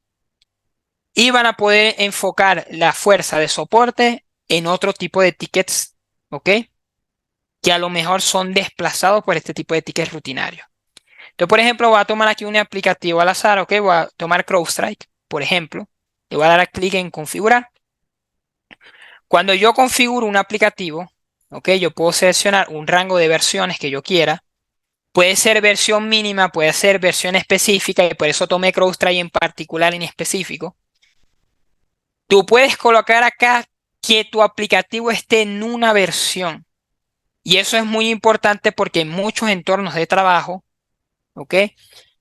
y van a poder enfocar la fuerza de soporte en otro tipo de tickets, ¿ok? Que a lo mejor son desplazados por este tipo de tickets rutinarios. Entonces, por ejemplo, voy a tomar aquí un aplicativo al azar, ¿ok? Voy a tomar CrowdStrike, por ejemplo. Le voy a dar clic en configurar. Cuando yo configuro un aplicativo, ¿ok? Yo puedo seleccionar un rango de versiones que yo quiera. Puede ser versión mínima, puede ser versión específica, y por eso tomé CrowdStrike en particular en específico. Tú puedes colocar acá que tu aplicativo esté en una versión. Y eso es muy importante porque en muchos entornos de trabajo, ¿ok?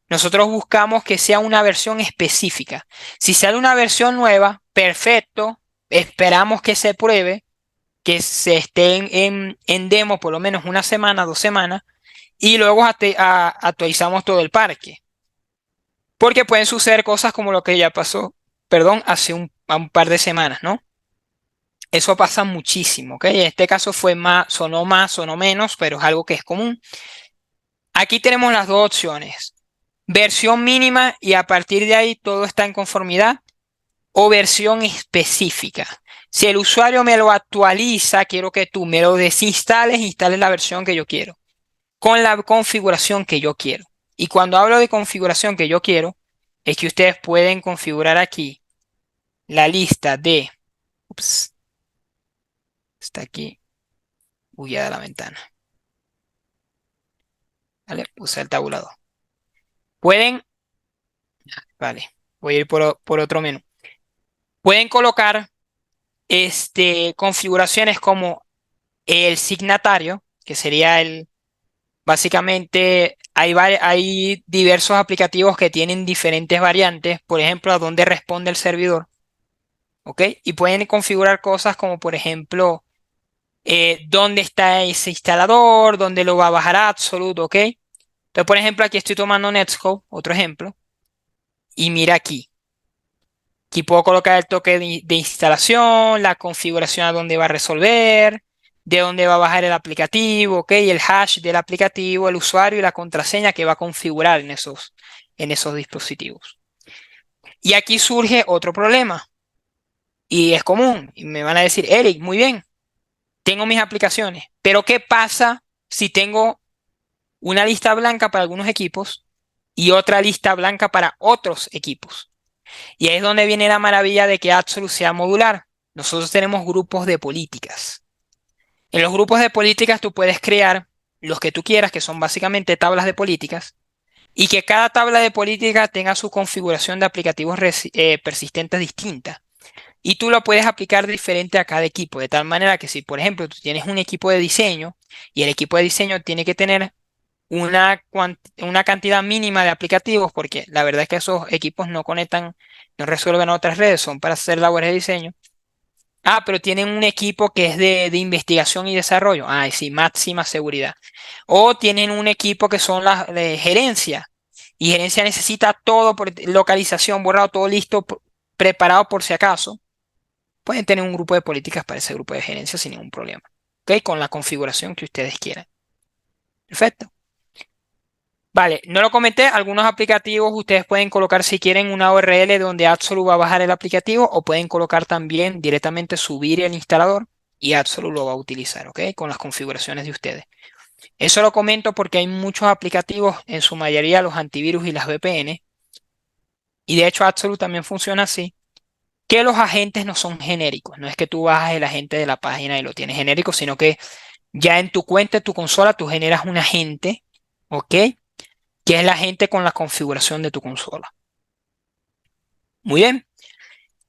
Nosotros buscamos que sea una versión específica. Si sale una versión nueva, perfecto. Esperamos que se pruebe, que se esté en demo por lo menos una semana, 2 semanas, y luego actualizamos todo el parque. Porque pueden suceder cosas como lo que ya pasó, perdón, hace un par de semanas, ¿no? Eso pasa muchísimo, ¿ok? En este caso fue más, sonó menos, pero es algo que es común. Aquí tenemos las dos opciones. Versión mínima y a partir de ahí todo está en conformidad o versión específica. Si el usuario me lo actualiza, quiero que tú me lo desinstales e instales la versión que yo quiero, con la configuración que yo quiero. Y cuando hablo de configuración que yo quiero, es que ustedes pueden configurar aquí la lista de... Ups, está aquí bugueada la ventana. ¿Vale? Usa el tabulador. Pueden, vale, voy a ir por otro menú. Pueden colocar configuraciones como el signatario, que sería básicamente hay diversos aplicativos que tienen diferentes variantes, por ejemplo, a dónde responde el servidor, ¿ok? Y pueden configurar cosas como, por ejemplo, dónde está ese instalador, dónde lo va a bajar Absolute, ¿ok? Entonces, por ejemplo, aquí estoy tomando Netscope, otro ejemplo, y mira aquí. Aquí puedo colocar el toque de instalación, la configuración a dónde va a resolver, de dónde va a bajar el aplicativo, ¿ok? El hash del aplicativo, el usuario y la contraseña que va a configurar en esos dispositivos. Y aquí surge otro problema. Y es común. Y me van a decir, Eric, muy bien. tengo mis aplicaciones. Pero ¿qué pasa si tengo una lista blanca para algunos equipos y otra lista blanca para otros equipos? Y ahí es donde viene la maravilla de que Absolute sea modular. Nosotros tenemos grupos de políticas. En los grupos de políticas tú puedes crear los que tú quieras, que son básicamente tablas de políticas, y que cada tabla de política tenga su configuración de aplicativos persistentes distinta. Y tú lo puedes aplicar diferente a cada equipo, de tal manera que si, por ejemplo, tú tienes un equipo de diseño y el equipo de diseño tiene que tener una cantidad mínima de aplicativos, porque la verdad es que esos equipos no conectan, no resuelven otras redes, son para hacer labores de diseño. Ah, pero tienen un equipo que es de investigación y desarrollo. Ah, sí, máxima seguridad. O tienen un equipo que son las de gerencia. Y gerencia necesita todo por localización, borrado, todo listo, preparado por si acaso. Pueden tener un grupo de políticas para ese grupo de gerencia sin ningún problema. ¿Ok? Con la configuración que ustedes quieran. Perfecto. Vale, no lo comenté, algunos aplicativos ustedes pueden colocar si quieren una URL donde Absolute va a bajar el aplicativo o pueden colocar también directamente subir el instalador y Absolute lo va a utilizar, ¿ok? Con las configuraciones de ustedes. Eso lo comento porque hay muchos aplicativos, en su mayoría los antivirus y las VPN, y de hecho Absolute también funciona así, que los agentes no son genéricos. No es que tú bajas el agente de la página y lo tienes genérico, sino que ya en tu cuenta, en tu consola, tú generas un agente, ¿ok? Que es la agente con la configuración de tu consola. Muy bien.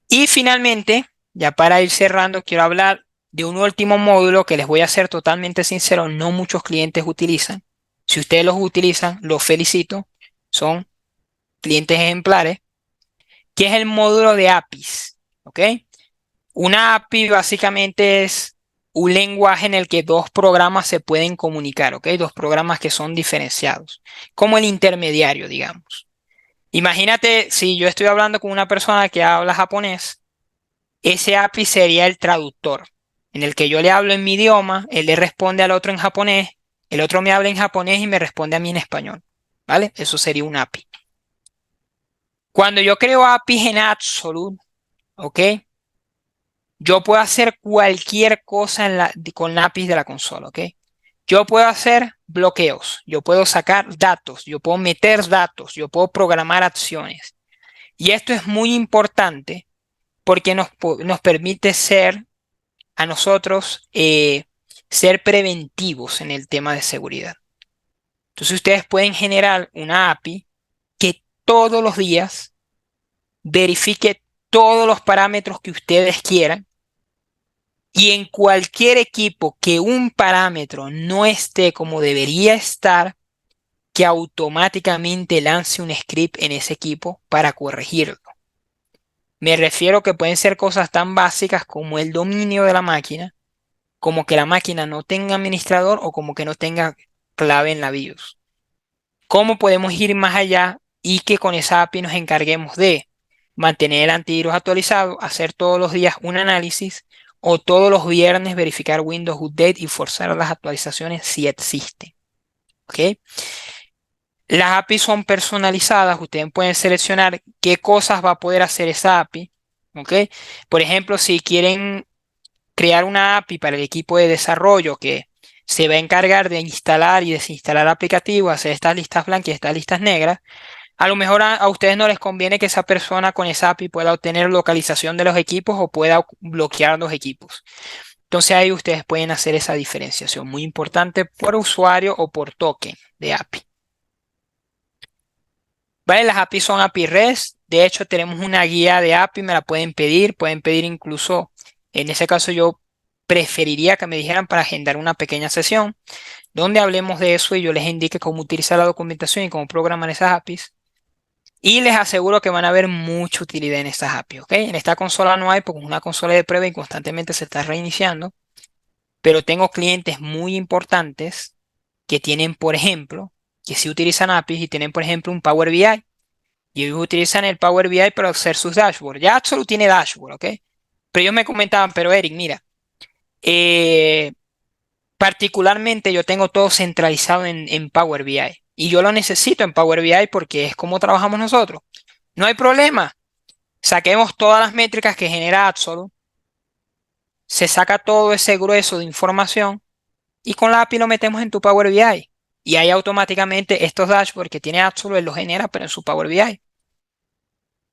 Y finalmente, ya para ir cerrando, quiero hablar de un último módulo que les voy a ser totalmente sincero, no muchos clientes utilizan. Si ustedes los utilizan, los felicito. Son clientes ejemplares, que es el módulo de APIs. ¿Ok? Una API básicamente es un lenguaje en el que dos programas se pueden comunicar. ¿Ok? Dos programas que son diferenciados. Como el intermediario, digamos. Imagínate si yo estoy hablando con una persona que habla japonés, ese API sería el traductor, en el que yo le hablo en mi idioma, él le responde al otro en japonés, el otro me habla en japonés y me responde a mí en español. ¿Vale? Eso sería un API. Cuando yo creo APIs en Absolute, ¿ok? Yo puedo hacer cualquier cosa con APIs de la consola, ¿ok? Yo puedo hacer bloqueos, yo puedo sacar datos, yo puedo meter datos, yo puedo programar acciones. Y esto es muy importante porque nos permite ser a nosotros ser preventivos en el tema de seguridad. Entonces ustedes pueden generar una API que todos los días verifique todos los parámetros que ustedes quieran y en cualquier equipo que un parámetro no esté como debería estar, que automáticamente lance un script en ese equipo para corregirlo. Me refiero que pueden ser cosas tan básicas como el dominio de la máquina, como que la máquina no tenga administrador o como que no tenga clave en la BIOS. ¿Cómo podemos ir más allá y que con esa API nos encarguemos de mantener el antivirus actualizado, hacer todos los días un análisis o todos los viernes verificar Windows Update y forzar las actualizaciones si existen? ¿Ok? Las APIs son personalizadas, ustedes pueden seleccionar qué cosas va a poder hacer esa API. ¿Ok? Por ejemplo, si quieren crear una API para el equipo de desarrollo que se va a encargar de instalar y desinstalar aplicativos, hacer estas listas blancas y estas listas negras, a lo mejor a ustedes no les conviene que esa persona con esa API pueda obtener localización de los equipos o pueda bloquear los equipos. Entonces ahí ustedes pueden hacer esa diferenciación muy importante por usuario o por token de API. ¿Vale? Las APIs son API REST. De hecho, tenemos una guía de API, me la pueden pedir incluso, en ese caso yo preferiría que me dijeran para agendar una pequeña sesión donde hablemos de eso y yo les indique cómo utilizar la documentación y cómo programar esas APIs. Y les aseguro que van a ver mucha utilidad en estas APIs, ¿ok? En esta consola no hay porque es una consola de prueba y constantemente se está reiniciando, pero tengo clientes muy importantes que tienen, por ejemplo, que sí utilizan APIs y tienen, por ejemplo, un Power BI. Y ellos utilizan el Power BI para hacer sus dashboards. Ya solo tiene dashboard, ¿ok? Pero ellos me comentaban, pero Eric, mira, eh, particularmente yo tengo todo centralizado en Power BI. Y yo lo necesito en Power BI porque es como trabajamos nosotros. No hay problema. Saquemos todas las métricas que genera Absolute se saca todo ese grueso de información y con la API lo metemos en tu Power BI. Y ahí automáticamente estos dashboards que tiene Absolute los genera, pero en su Power BI.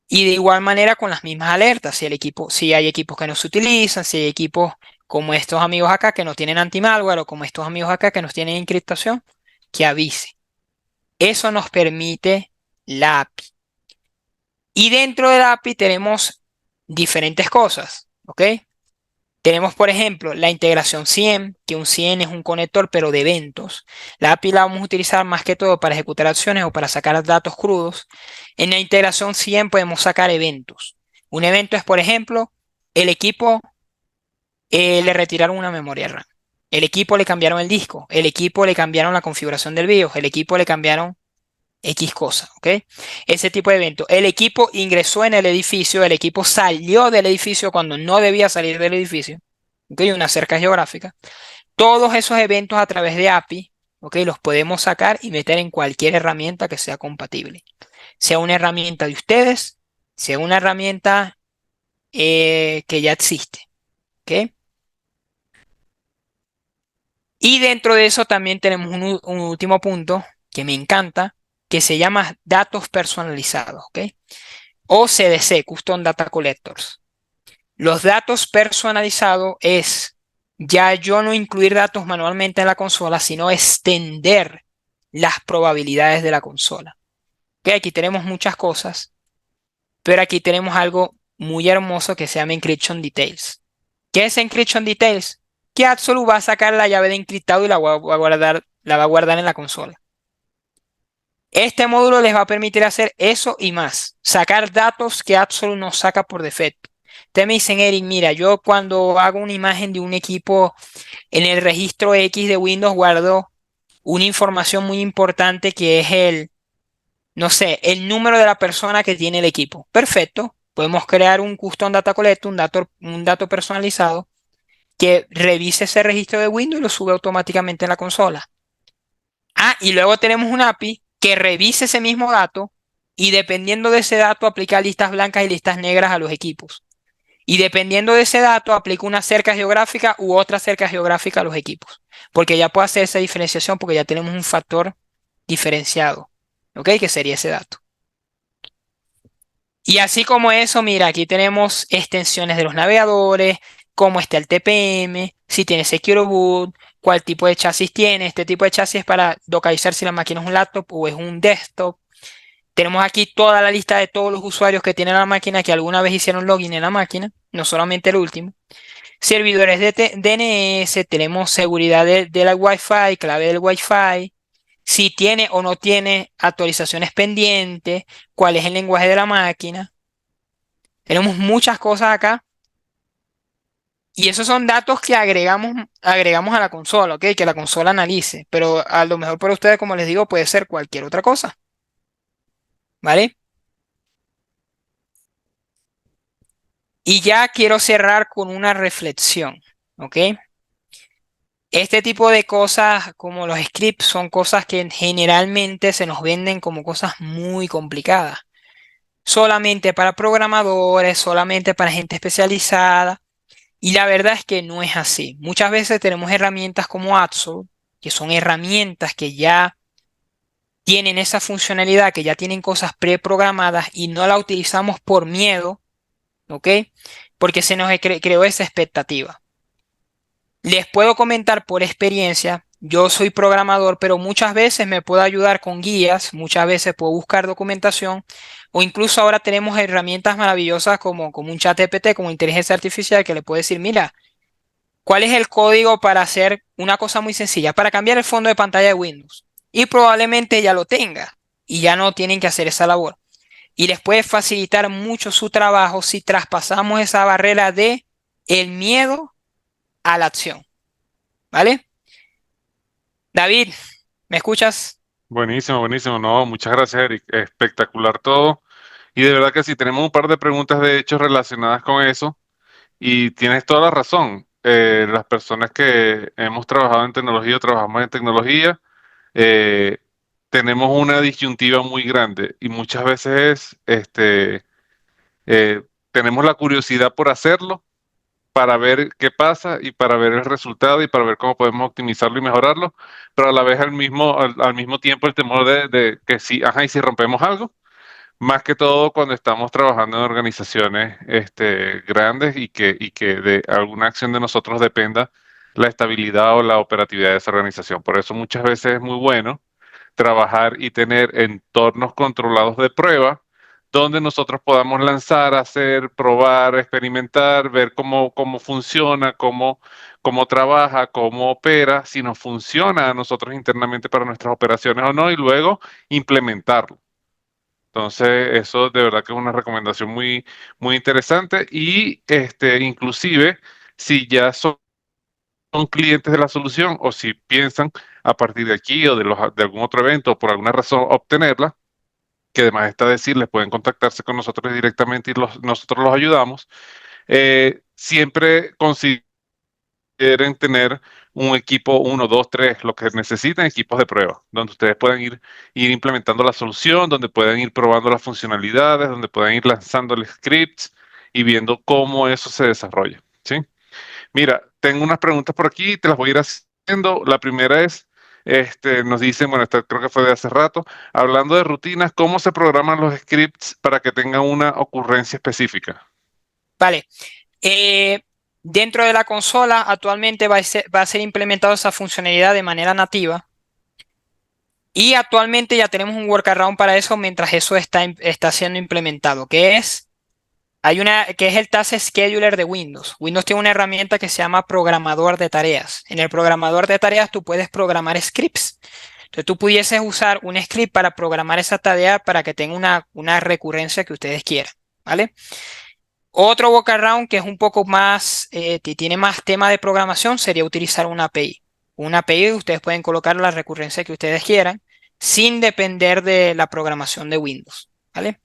Y de igual manera con las mismas alertas, si hay equipos que no se utilizan, si hay equipos como estos amigos acá que no tienen anti-malware o como estos amigos acá que no tienen encriptación, que avise. Eso nos permite la API. Y dentro de la API tenemos diferentes cosas, ¿ok? Tenemos, por ejemplo, la integración CIEM, que un CIEM es un conector, pero de eventos. La API la vamos a utilizar más que todo para ejecutar acciones o para sacar datos crudos. En la integración CIEM podemos sacar eventos. Un evento es, por ejemplo, el equipo le retiraron una memoria RAM. El equipo le cambiaron el disco. El equipo le cambiaron la configuración del BIOS. El equipo le cambiaron X cosa, ¿ok? Ese tipo de evento. El equipo ingresó en el edificio, el equipo salió del edificio cuando no debía salir del edificio, ¿ok? Una cerca geográfica. Todos esos eventos a través de API, ¿ok? Los podemos sacar y meter en cualquier herramienta que sea compatible. Sea una herramienta de ustedes, sea una herramienta que ya existe, ¿ok? Y dentro de eso también tenemos un último punto que me encanta, que se llama datos personalizados, ¿ok? O CDC, Custom Data Collectors. Los datos personalizados es ya yo no incluir datos manualmente en la consola, sino extender las probabilidades de la consola. ¿Okay? Aquí tenemos muchas cosas, pero aquí tenemos algo muy hermoso que se llama Encryption Details. ¿Qué es Encryption Details? Que Absolute va a sacar la llave de encriptado y la va a guardar en la consola. Este módulo les va a permitir hacer eso y más, sacar datos que Absolute no saca por defecto. Ustedes me dicen, Eric, mira, yo cuando hago una imagen de un equipo en el registro X de Windows guardo una información muy importante que es no sé, el número de la persona que tiene el equipo. Perfecto, podemos crear un custom data collector, un dato personalizado que revise ese registro de Windows y lo sube automáticamente en la consola. Ah, y luego tenemos un API que revise ese mismo dato y dependiendo de ese dato aplica listas blancas y listas negras a los equipos. Y dependiendo de ese dato aplica una cerca geográfica u otra cerca geográfica a los equipos. Porque ya puede hacer esa diferenciación porque ya tenemos un factor diferenciado. ¿Ok? Que sería ese dato. Y así como eso, mira, aquí tenemos extensiones de los navegadores, cómo está el TPM, si tiene Secure Boot, cuál tipo de chasis tiene. Este tipo de chasis es para localizar si la máquina es un laptop o es un desktop. Tenemos aquí toda la lista de todos los usuarios que tienen la máquina que alguna vez hicieron login en la máquina, no solamente el último. Servidores de DNS, tenemos seguridad de la Wi-Fi, clave del Wi-Fi, si tiene o no tiene actualizaciones pendientes, cuál es el lenguaje de la máquina. Tenemos muchas cosas acá y esos son datos que agregamos a la consola, ¿ok? Que la consola analice, pero a lo mejor para ustedes, como les digo, puede ser cualquier otra cosa, ¿vale? Y ya quiero cerrar con una reflexión, ¿ok? Este tipo de cosas como los scripts son cosas que generalmente se nos venden como cosas muy complicadas. Solamente para programadores, solamente para gente especializada. Y la verdad es que no es así. Muchas veces tenemos herramientas como Absolute, que son herramientas que ya tienen esa funcionalidad, que ya tienen cosas preprogramadas y no la utilizamos por miedo, ¿ok? Porque se nos creó esa expectativa. Les puedo comentar por experiencia, yo soy programador, pero muchas veces me puedo ayudar con guías, muchas veces puedo buscar documentación o incluso ahora tenemos herramientas maravillosas como un chat GPT, como inteligencia artificial que le puede decir, mira, ¿cuál es el código para hacer una cosa muy sencilla? Para cambiar el fondo de pantalla de Windows. Y probablemente ya lo tenga y ya no tienen que hacer esa labor. Y les puede facilitar mucho su trabajo si traspasamos esa barrera de el miedo a la acción. ¿Vale? David, ¿me escuchas? Buenísimo, buenísimo. No, muchas gracias, Eric. Espectacular todo. Y de verdad que sí, tenemos un par de preguntas de hecho relacionadas con eso. Y tienes toda la razón. Las personas que hemos trabajado en tecnología o trabajamos en tecnología, eh, tenemos una disyuntiva muy grande y muchas veces tenemos la curiosidad por hacerlo, para ver qué pasa y para ver el resultado y para ver cómo podemos optimizarlo y mejorarlo, pero a la vez al mismo tiempo el temor de que si, ajá, y si rompemos algo, más que todo cuando estamos trabajando en organizaciones grandes y que de alguna acción de nosotros dependa la estabilidad o la operatividad de esa organización. Por eso muchas veces es muy bueno trabajar y tener entornos controlados de prueba donde nosotros podamos lanzar, hacer, probar, experimentar, ver cómo funciona, cómo trabaja, cómo opera, si nos funciona a nosotros internamente para nuestras operaciones o no, y luego implementarlo. Entonces, eso de verdad que es una recomendación muy interesante y inclusive si ya son clientes de la solución o si piensan a partir de aquí o de algún otro evento o por alguna razón obtenerla, que además está decirles, pueden contactarse con nosotros directamente y nosotros los ayudamos. Siempre consideren tener un equipo, uno, dos, tres, lo que necesiten, equipos de prueba, donde ustedes puedan ir implementando la solución, donde puedan ir probando las funcionalidades, donde puedan ir lanzando el scripts y viendo cómo eso se desarrolla. ¿Sí? Mira, tengo unas preguntas por aquí, te las voy a ir haciendo. La primera es, nos dicen, bueno, esta creo que fue de hace rato, hablando de rutinas, ¿cómo se programan los scripts para que tengan una ocurrencia específica? Vale. Eh, Dentro de la consola actualmente va a ser implementada esa funcionalidad de manera nativa. Y actualmente ya tenemos un workaround para eso mientras eso está siendo implementado, que es el Task Scheduler de Windows. Windows tiene una herramienta que se llama programador de tareas. En el programador de tareas tú puedes programar scripts. Entonces tú pudieses usar un script para programar esa tarea para que tenga una recurrencia que ustedes quieran, ¿vale? Otro workaround que es un poco más, tiene más tema de programación sería utilizar una API. Una API ustedes pueden colocar la recurrencia que ustedes quieran sin depender de la programación de Windows, ¿vale?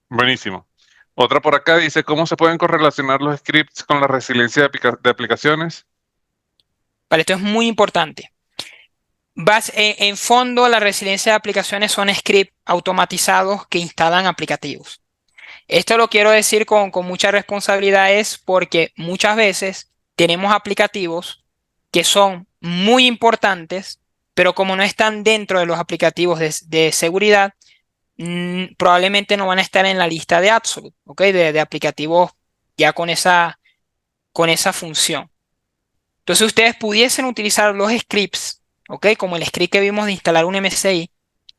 Buenísimo. Otra por acá dice, ¿cómo se pueden correlacionar los scripts con la resiliencia de aplicaciones? Vale, esto es muy importante. En fondo, la resiliencia de aplicaciones son scripts automatizados que instalan aplicativos. Esto lo quiero decir con mucha responsabilidad es porque muchas veces tenemos aplicativos que son muy importantes, pero como no están dentro de los aplicativos de seguridad, probablemente no van a estar en la lista de Absolute, ¿ok? De aplicativos ya con esa función. Entonces ustedes pudiesen utilizar los scripts, ¿ok? Como el script que vimos de instalar un MSI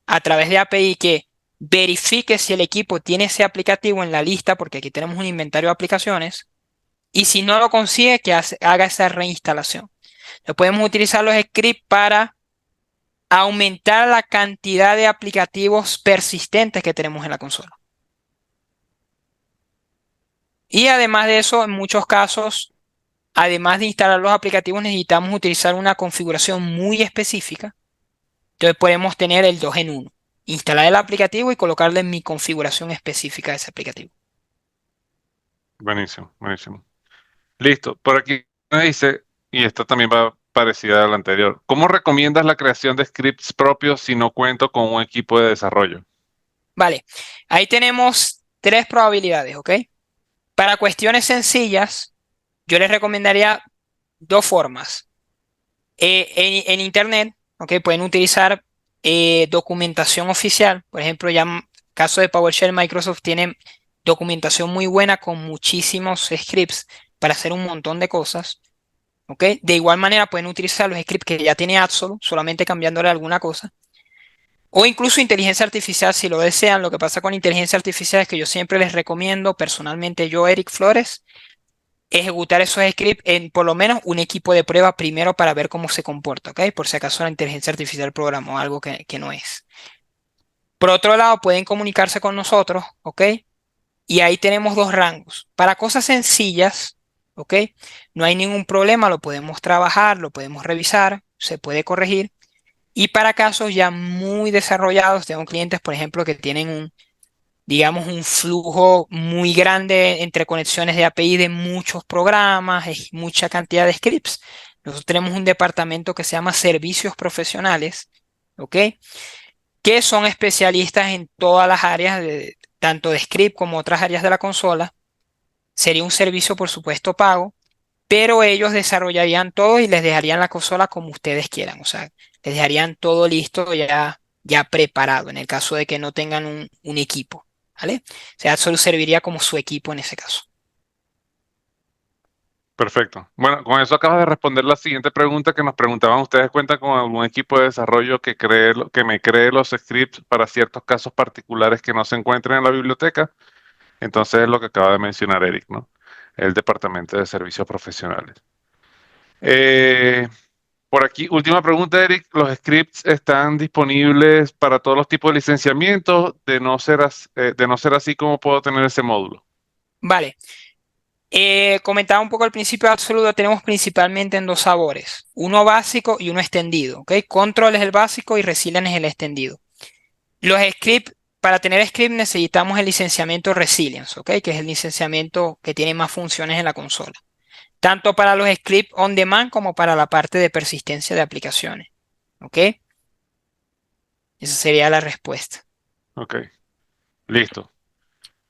a través de API que verifique si el equipo tiene ese aplicativo en la lista, porque aquí tenemos un inventario de aplicaciones, y si no lo consigue, haga esa reinstalación. Entonces podemos utilizar los scripts para aumentar la cantidad de aplicativos persistentes que tenemos en la consola. Y además de eso, en muchos casos, además de instalar los aplicativos, necesitamos utilizar una configuración muy específica. Entonces podemos tener el 2 en 1. Instalar el aplicativo y colocarle mi configuración específica de ese aplicativo. Buenísimo, buenísimo. Listo. Por aquí me dice, y esta también va parecida a la anterior, ¿cómo recomiendas la creación de scripts propios si no cuento con un equipo de desarrollo? Vale, ahí tenemos tres probabilidades, ¿ok? Para cuestiones sencillas, yo les recomendaría dos formas. En Internet, ¿ok? Pueden utilizar documentación oficial. Por ejemplo, ya en caso de PowerShell, Microsoft tiene documentación muy buena con muchísimos scripts para hacer un montón de cosas. ¿Ok? De igual manera pueden utilizar los scripts que ya tiene Absolute, solamente cambiándole alguna cosa. O incluso inteligencia artificial si lo desean. Lo que pasa con inteligencia artificial es que yo siempre les recomiendo, personalmente yo, Eric Flores, ejecutar esos scripts en por lo menos un equipo de prueba primero para ver cómo se comporta, ¿ok? Por si acaso la inteligencia artificial programó algo que no es. Por otro lado, pueden comunicarse con nosotros, ¿ok? Y ahí tenemos dos rangos. Para cosas sencillas, ¿ok? No hay ningún problema, lo podemos trabajar, lo podemos revisar, se puede corregir. Y para casos ya muy desarrollados, tengo clientes, por ejemplo, que tienen digamos, un flujo muy grande entre conexiones de API de muchos programas, mucha cantidad de scripts. Nosotros tenemos un departamento que se llama Servicios Profesionales, ¿ok? Que son especialistas en todas las áreas, tanto de script como otras áreas de la consola, sería un servicio, por supuesto, pago, pero ellos desarrollarían todo y les dejarían la consola como ustedes quieran. O sea, les dejarían todo listo ya preparado en el caso de que no tengan un equipo, ¿vale? O sea, solo serviría como su equipo en ese caso. Perfecto. Bueno, con eso acabas de responder la siguiente pregunta que nos preguntaban. ¿Ustedes cuentan con algún equipo de desarrollo que me cree los scripts para ciertos casos particulares que no se encuentren en la biblioteca? Entonces es lo que acaba de mencionar Eric, ¿no? El Departamento de Servicios Profesionales. Eh, por aquí, última pregunta, Eric. ¿Los scripts están disponibles para todos los tipos de licenciamientos? De no ser así, ¿cómo puedo tener ese módulo? Vale. Comentaba un poco al principio, Absoluto tenemos principalmente en dos sabores, uno básico y uno extendido, ¿ok? Control es el básico y Resilient es el extendido. Los scripts, para tener script necesitamos el licenciamiento Resilience, ¿ok? Que es el licenciamiento que tiene más funciones en la consola, tanto para los scripts on demand como para la parte de persistencia de aplicaciones, ¿ok? Esa sería la respuesta. Ok, listo.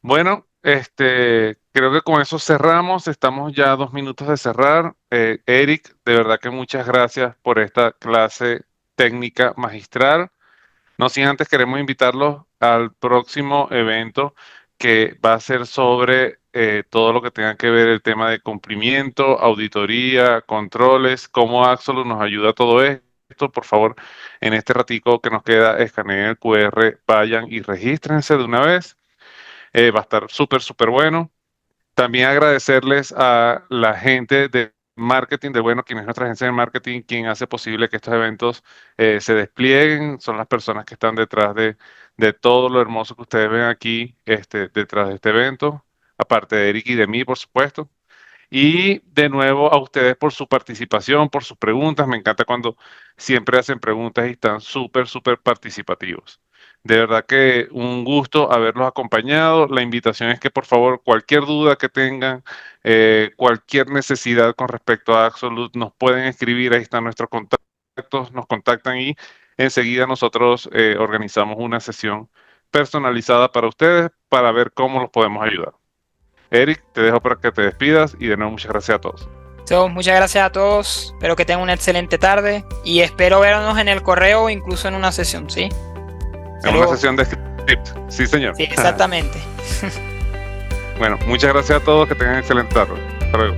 Bueno, creo que con eso cerramos. Estamos ya a 2 minutos de cerrar. Eric, de verdad que muchas gracias por esta clase técnica magistral. No sin antes queremos invitarlos al próximo evento que va a ser sobre todo lo que tenga que ver el tema de cumplimiento, auditoría, controles, cómo Axolus nos ayuda a todo esto. Por favor, en este ratico que nos queda, escaneen el QR, vayan y regístrense de una vez. Va a estar súper, súper bueno. También agradecerles a la gente de marketing de Bueno, quien es nuestra agencia de marketing, quien hace posible que estos eventos se desplieguen. Son las personas que están detrás de todo lo hermoso que ustedes ven aquí, detrás de este evento, aparte de Eric y de mí, por supuesto. Y de nuevo a ustedes por su participación, por sus preguntas. Me encanta cuando siempre hacen preguntas y están súper, súper participativos. De verdad que un gusto haberlos acompañado. La invitación es que por favor cualquier duda que tengan, cualquier necesidad con respecto a Absolute, nos pueden escribir. Ahí están nuestros contactos, nos contactan y enseguida nosotros organizamos una sesión personalizada para ustedes para ver cómo los podemos ayudar. Eric, te dejo para que te despidas y de nuevo muchas gracias a todos. So, muchas gracias a todos, espero que tengan una excelente tarde y espero vernos en el correo o incluso en una sesión, ¿sí? En una Saludos. sesión de script. Sí, señor. Sí, exactamente. Bueno, muchas gracias a todos, que tengan excelente tarde. Hasta luego.